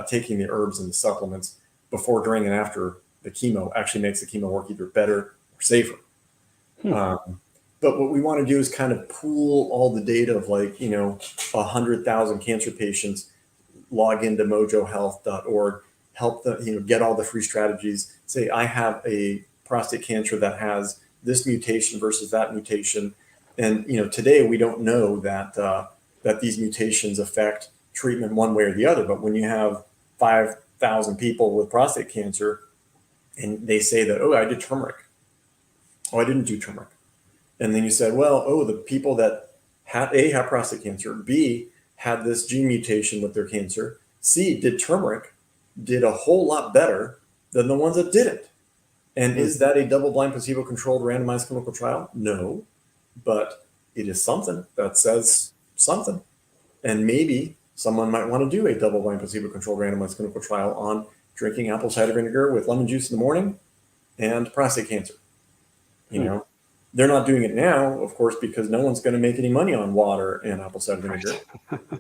taking the herbs and the supplements before, during, and after the chemo actually makes the chemo work either better or safer. But what we want to do is kind of pool all the data of 100,000 cancer patients, log into mojohealth.org, help them, get all the free strategies. Say, I have a prostate cancer that has this mutation versus that mutation. And, today we don't know that these mutations affect treatment one way or the other. But when you have 5,000 people with prostate cancer and they say that, oh, I did turmeric. Oh, I didn't do turmeric. And then you said, well, the people that have prostate cancer, B, had this gene mutation with their cancer, C, did turmeric, did a whole lot better than the ones that didn't. And is that a double-blind, placebo-controlled, randomized clinical trial? No, but it is something that says something. And maybe someone might want to do a double-blind, placebo-controlled, randomized clinical trial on drinking apple cider vinegar with lemon juice in the morning and prostate cancer. They're not doing it now, of course, because no one's going to make any money on water and apple cider vinegar.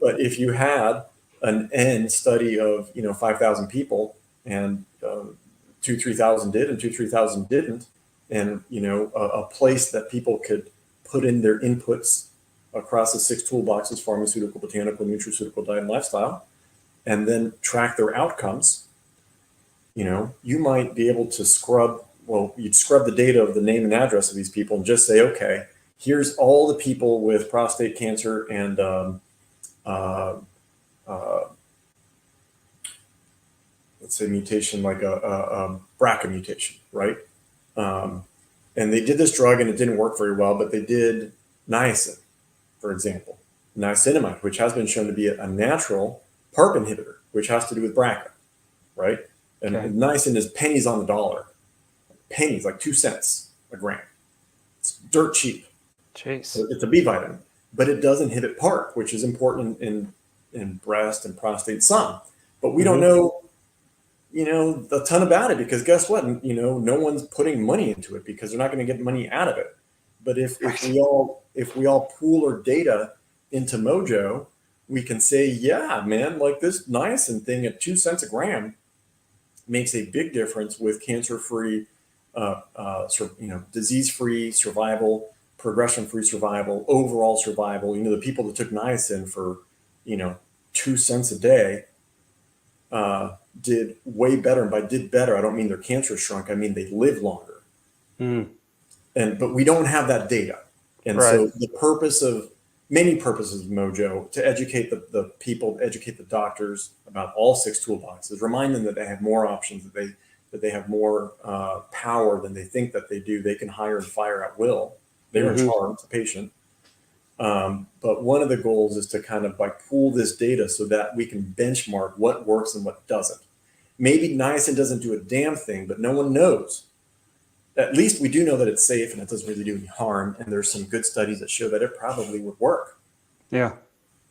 But if you had an N study of 5,000 people, and 2,000-3,000 did and 2,000-3,000 didn't, and a place that people could put in their inputs across the 6 toolboxes: pharmaceutical, botanical, nutraceutical, diet, and lifestyle, and then track their outcomes, you might be able to you'd scrub the data of the name and address of these people and just say, okay, here's all the people with prostate cancer and let's say mutation like a BRCA mutation, right? And they did this drug and it didn't work very well, but they did niacin, for example, niacinamide, which has been shown to be a natural PARP inhibitor, which has to do with BRCA, right? And niacin is pennies on the dollar. Pennies, like 2 cents a gram. It's dirt cheap. Jeez. So it's a B vitamin, but it does inhibit PARP, which is important in breast and prostate some. But we don't know, a ton about it, because guess what? No one's putting money into it because they're not going to get money out of it. But if we all pool our data into Mojo, we can say, yeah, man, like this niacin thing at 2 cents a gram makes a big difference with cancer-free, disease-free survival, progression-free survival, overall survival. The people that took niacin for, 2 cents a day did way better. And by did better, I don't mean their cancer shrunk. I mean they live longer. But we don't have that data. And so the many purposes of Mojo, to educate the people, educate the doctors about all 6 toolboxes, remind them that they have more options, that they have more power than they think that they do. They can hire and fire at will. They're in charge, the patient. But one of the goals is to kind of pool this data so that we can benchmark what works and what doesn't. Maybe niacin doesn't do a damn thing, but no one knows. At least we do know that it's safe and it doesn't really do any harm. And there's some good studies that show that it probably would work. Yeah.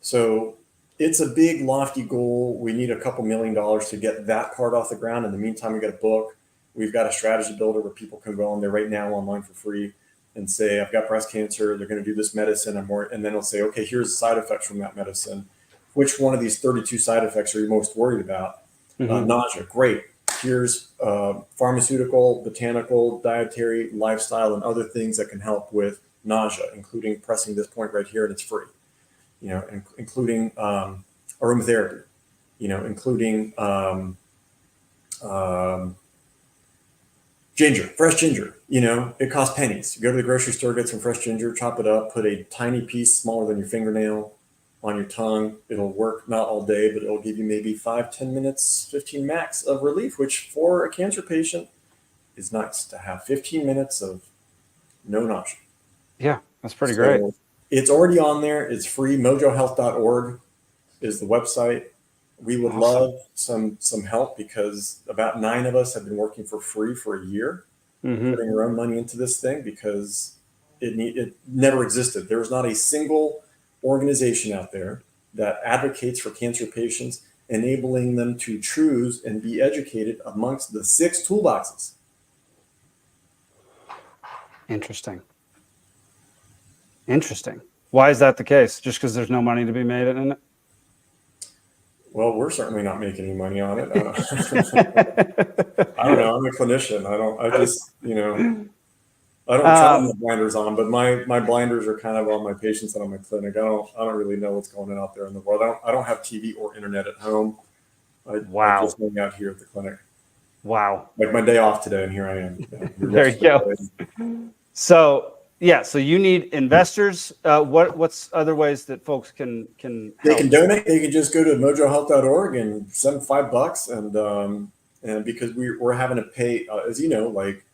So it's a big, lofty goal. We need a couple $1 million to get that part off the ground. In the meantime, we got a book. We've got a strategy builder where people can go on there right now online for free and say, I've got breast cancer. They're going to do this medicine. And then they'll say, okay, here's the side effects from that medicine. Which one of these 32 side effects are you most worried about? Nausea. Great. Here's pharmaceutical, botanical, dietary, lifestyle, and other things that can help with nausea, including pressing this point right here, and it's free. Including aromatherapy, including ginger, fresh ginger. It costs pennies. You go to the grocery store, get some fresh ginger, chop it up, put a tiny piece smaller than your fingernail on your tongue. It'll work not all day, but it'll give you maybe 5-10 minutes, 15 max of relief, which for a cancer patient is nice to have 15 minutes of no nausea. Yeah, that's pretty great. It's already on there. It's free. mojohealth.org is the website. We would love some help, because about 9 of us have been working for free for a year, putting our own money into this thing, because it never existed. There was not a single organization out there that advocates for cancer patients, enabling them to choose and be educated amongst the 6 toolboxes. Interesting. Why is that the case? Just because there's no money to be made in it? Well, we're certainly not making any money on it. I don't know. I'm a clinician. I don't try to have blinders on, but my blinders are kind of on my patients and on my clinic. I don't really know what's going on out there in the world. I don't have TV or internet at home. I just hang out here at the clinic. Wow. Like my day off today, and here I am. There you go. So you need investors. What's other ways that folks can help? They can donate. They can just go to mojohealth.org and send $5, and because we're having to pay, as you know, like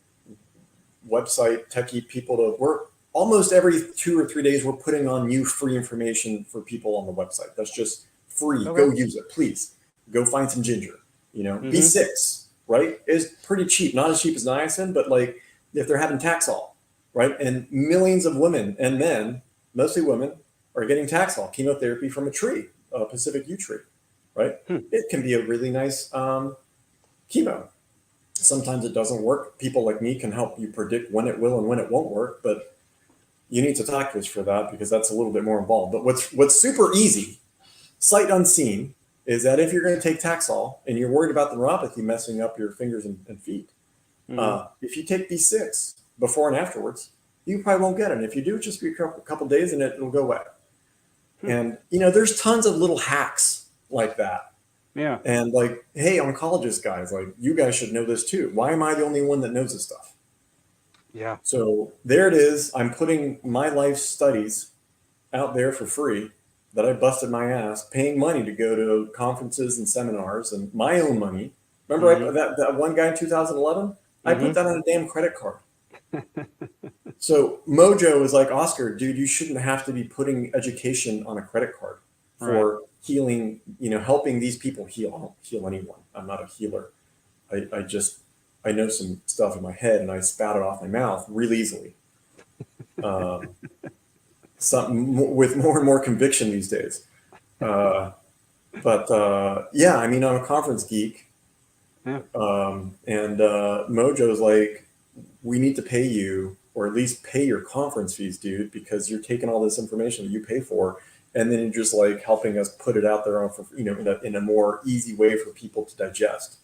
website techie people to work. Almost every 2 or 3 days, we're putting on new free information for people on the website. That's just free. Okay. Go use it, please. Go find some ginger. B6, right, is pretty cheap. Not as cheap as niacin, but like if they're having Taxol, right? And millions of women and men, mostly women, are getting Taxol, chemotherapy from a tree, a Pacific yew tree, right? It can be a really nice chemo. Sometimes it doesn't work. People like me can help you predict when it will and when it won't work, but you need to talk to us for that, because that's a little bit more involved. But what's super easy, sight unseen, is that if you're going to take Taxol and you're worried about the neuropathy messing up your fingers and feet, if you take B6 before and afterwards, you probably won't get it. And if you do, just be a couple days and it'll go away. And, there's tons of little hacks like that. Yeah. And like, hey, oncologist guys, like, you guys should know this too. Why am I the only one that knows this stuff? Yeah. So there it is. I'm putting my life studies out there for free that I busted my ass, paying money to go to conferences and seminars, and my own money. Remember that one guy in 2011? I put that on a damn credit card. So Mojo is like, Oscar, dude, you shouldn't have to be putting education on a credit card for healing, helping these people heal. I don't heal anyone. I'm not a healer. I know some stuff in my head and I spout it off my mouth really easily. Something with more and more conviction these days. I'm a conference geek. Yeah. And Mojo's like, we need to pay you, or at least pay your conference fees, dude, because you're taking all this information that you pay for, and then you're just like helping us put it out there on, in a more easy way for people to digest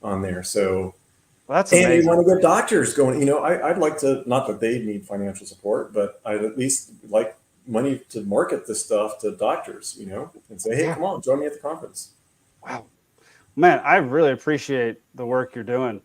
on there. So, well, that's amazing. And you want to get doctors going. I'd like to, not that they need financial support, but I'd at least like money to market this stuff to doctors, and say, hey, come on, join me at the conference. Wow, man, I really appreciate the work you're doing.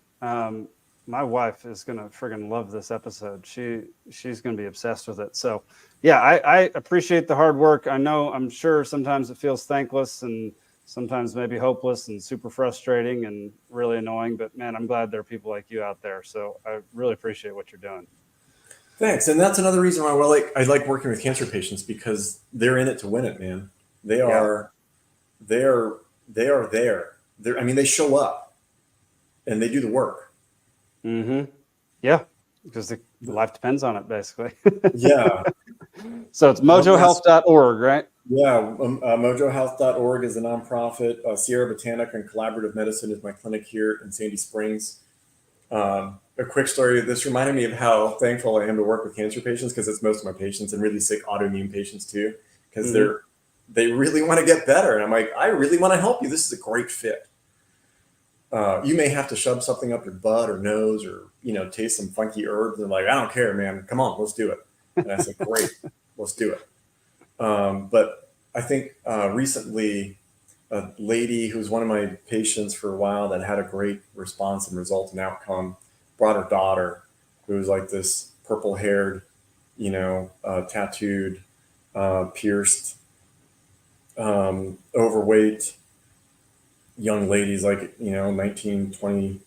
My wife is going to friggin' love this episode. She's going to be obsessed with it. So yeah, I appreciate the hard work. I'm sure sometimes it feels thankless and sometimes maybe hopeless and super frustrating and really annoying, but man, I'm glad there are people like you out there. So I really appreciate what you're doing. Thanks. And that's another reason why I like working with cancer patients, because they're in it to win it, man. They are there. They show up and they do the work. Yeah, because the life depends on it, basically. Yeah. So it's mojohealth.org, right? Yeah, mojohealth.org is a nonprofit. Sierra Botanica Collaborative Medicine is my clinic here in Sandy Springs. A quick story. This reminded me of how thankful I am to work with cancer patients, because it's most of my patients, and really sick autoimmune patients too, because they really want to get better. And I'm like, I really want to help you. This is a great fit. You may have to shove something up your butt or nose, or taste some funky herbs, and like, I don't care, man. Come on, let's do it. And I said, great, let's do it. But I think recently a lady who's one of my patients for a while that had a great response and result and outcome brought her daughter, who was like this purple haired, tattooed, pierced, overweight young ladies, like, 19, 20,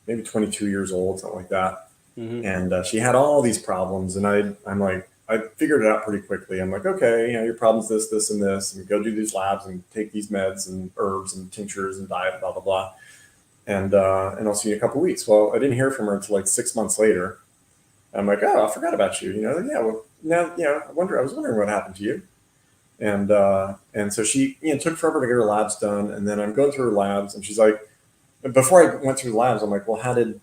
maybe 22 years old, something like that. Mm-hmm. And she had all these problems. And I'm like, I figured it out pretty quickly. I'm like, okay, your problem's this, this, and this, and go do these labs and take these meds and herbs and tinctures and diet, blah, blah, blah. And I'll see you in a couple of weeks. Well, I didn't hear from her until like 6 months later. I'm like, oh, I forgot about you. Yeah, well, now, I was wondering what happened to you. And so she, took forever to get her labs done. And then I'm going through her labs, and she's like, before I went through the labs, I'm like, well, how did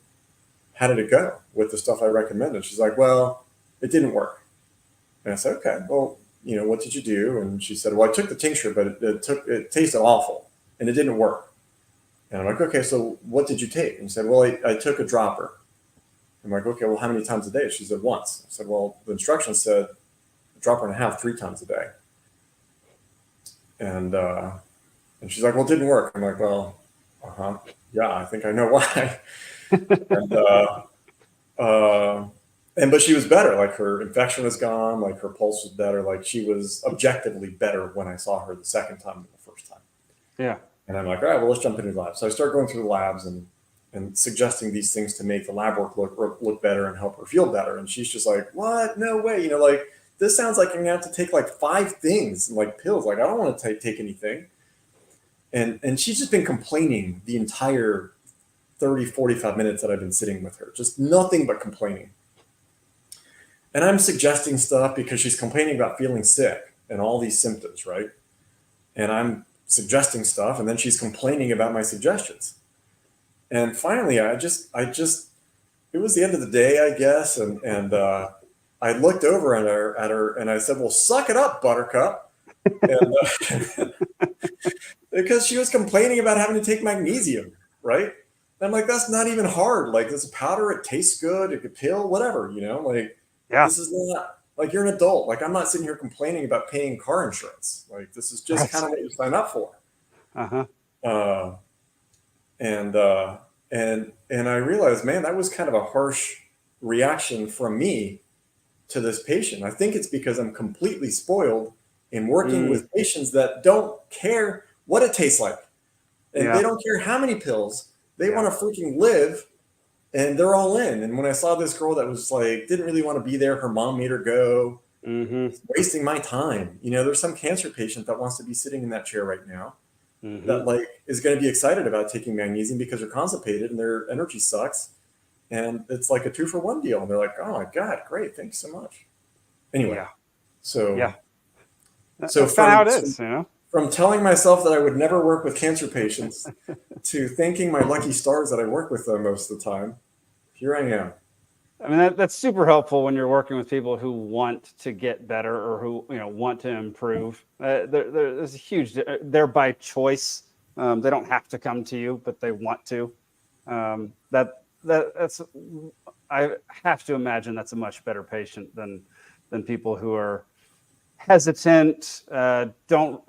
it go with the stuff I recommended? She's like, well, it didn't work. And I said, okay, well, what did you do? And she said, well, I took the tincture, but it tasted awful and it didn't work. And I'm like, okay, so what did you take? And she said, well, I took a dropper. I'm like, okay, well, how many times a day? She said, once. I said, well, the instructions said a dropper and a half, 3 times a day. And she's like, well, it didn't work. I'm like, well, yeah, I think I know why. But she was better. Like, her infection was gone. Like, her pulse was better. Like, she was objectively better when I saw her the second time than the first time. Yeah. And I'm like, all right, well, let's jump into the labs. So I start going through the labs and suggesting these things to make the lab work look better and help her feel better. And she's just like, what? No way. This sounds like I'm going to have to take like 5 things, like pills. Like, I don't want to take anything. And she's just been complaining the entire 30, 45 minutes that I've been sitting with her. Just nothing but complaining. And I'm suggesting stuff because she's complaining about feeling sick and all these symptoms, right? And I'm suggesting stuff, and then she's complaining about my suggestions. And finally, it was the end of the day, I guess. And I looked over at her and I said, well, suck it up, Buttercup. And, because she was complaining about having to take magnesium, right? And I'm like, that's not even hard. Like, this powder, it tastes good. It could pill, whatever, Yeah. This is not like, you're an adult. Like, I'm not sitting here complaining about paying car insurance. Like, this is just kind of what you sign up for. Uh-huh. And I realized, man, that was kind of a harsh reaction from me to this patient. I think it's because I'm completely spoiled in working with patients that don't care what it tastes like. And they don't care how many pills. They want to freaking live, and they're all in. And when I saw this girl that was like, didn't really want to be there, her mom made her go, wasting my time. There's some cancer patient that wants to be sitting in that chair right now that like is going to be excited about taking magnesium because they're constipated and their energy sucks. And it's like a 2-for-1 deal. And they're like, oh my God, great. Thanks so much. Anyway. So that's how it is, From telling myself that I would never work with cancer patients to thanking my lucky stars that I work with them most of the time, here I am. I mean, that's super helpful when you're working with people who want to get better or who want to improve. There's a huge. They're by choice. They don't have to come to you, but they want to. That's. I have to imagine that's a much better patient than people who are hesitant, don't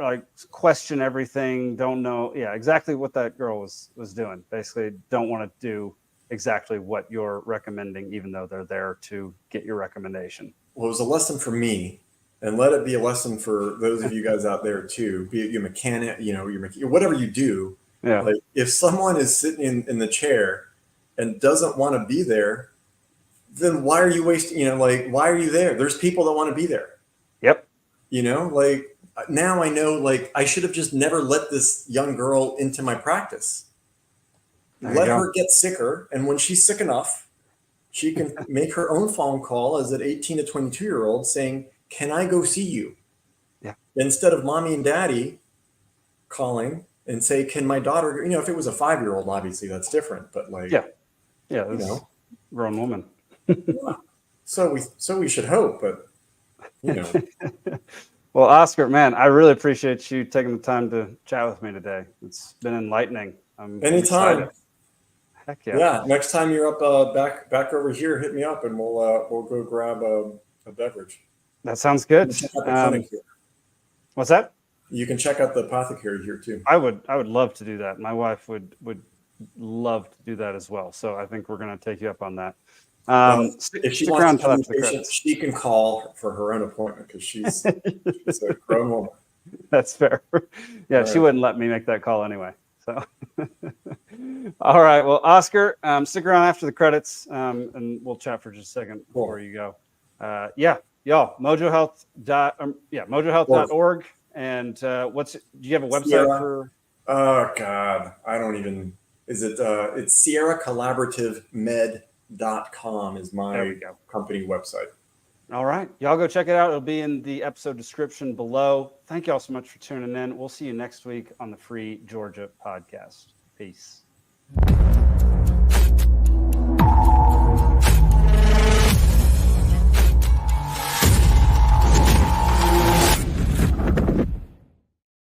question everything, don't know. Yeah, exactly what that girl was doing. Basically, don't want to do exactly what you're recommending, even though they're there to get your recommendation. Well, it was a lesson for me, and let it be a lesson for those of you guys out there too. Be it your mechanic, whatever you do. Yeah. Like, if someone is sitting in the chair and doesn't want to be there, then why are you wasting? Why are you there? There's people that want to be there. Yep. Now I know, I should have just never let this young girl into my practice. Let her get sicker. And when she's sick enough, she can make her own phone call as an 18 to 22-year-old saying, can I go see you? Yeah. Instead of mommy and daddy calling and say, can my daughter, if it was a 5-year-old, obviously that's different. But grown woman. So we should hope, but Well, Oscar, man, I really appreciate you taking the time to chat with me today. It's been enlightening. Anytime. Excited. Heck yeah. Yeah. Next time you're up back over here, hit me up and we'll go grab a beverage. That sounds good. You can check out the clinic here. What's that? You can check out the apothecary here too. I would love to do that. My wife would love to do that as well. So I think we're going to take you up on that. If she wants to come patient, she can call for her own appointment because she's a grown woman. That's fair. Yeah, she wouldn't let me make that call anyway. So, all right. Well, Oscar, stick around after the credits, and we'll chat for just a second before you go. Y'all, mojohealth.org. And do you have a website for? Oh God, I don't even. Is it? It's Sierra Collaborative Med.com is my company website. All right, y'all go check it out. It'll be in the episode description below. Thank y'all so much for tuning in. We'll see you next week on the Free Georgia Podcast. Peace.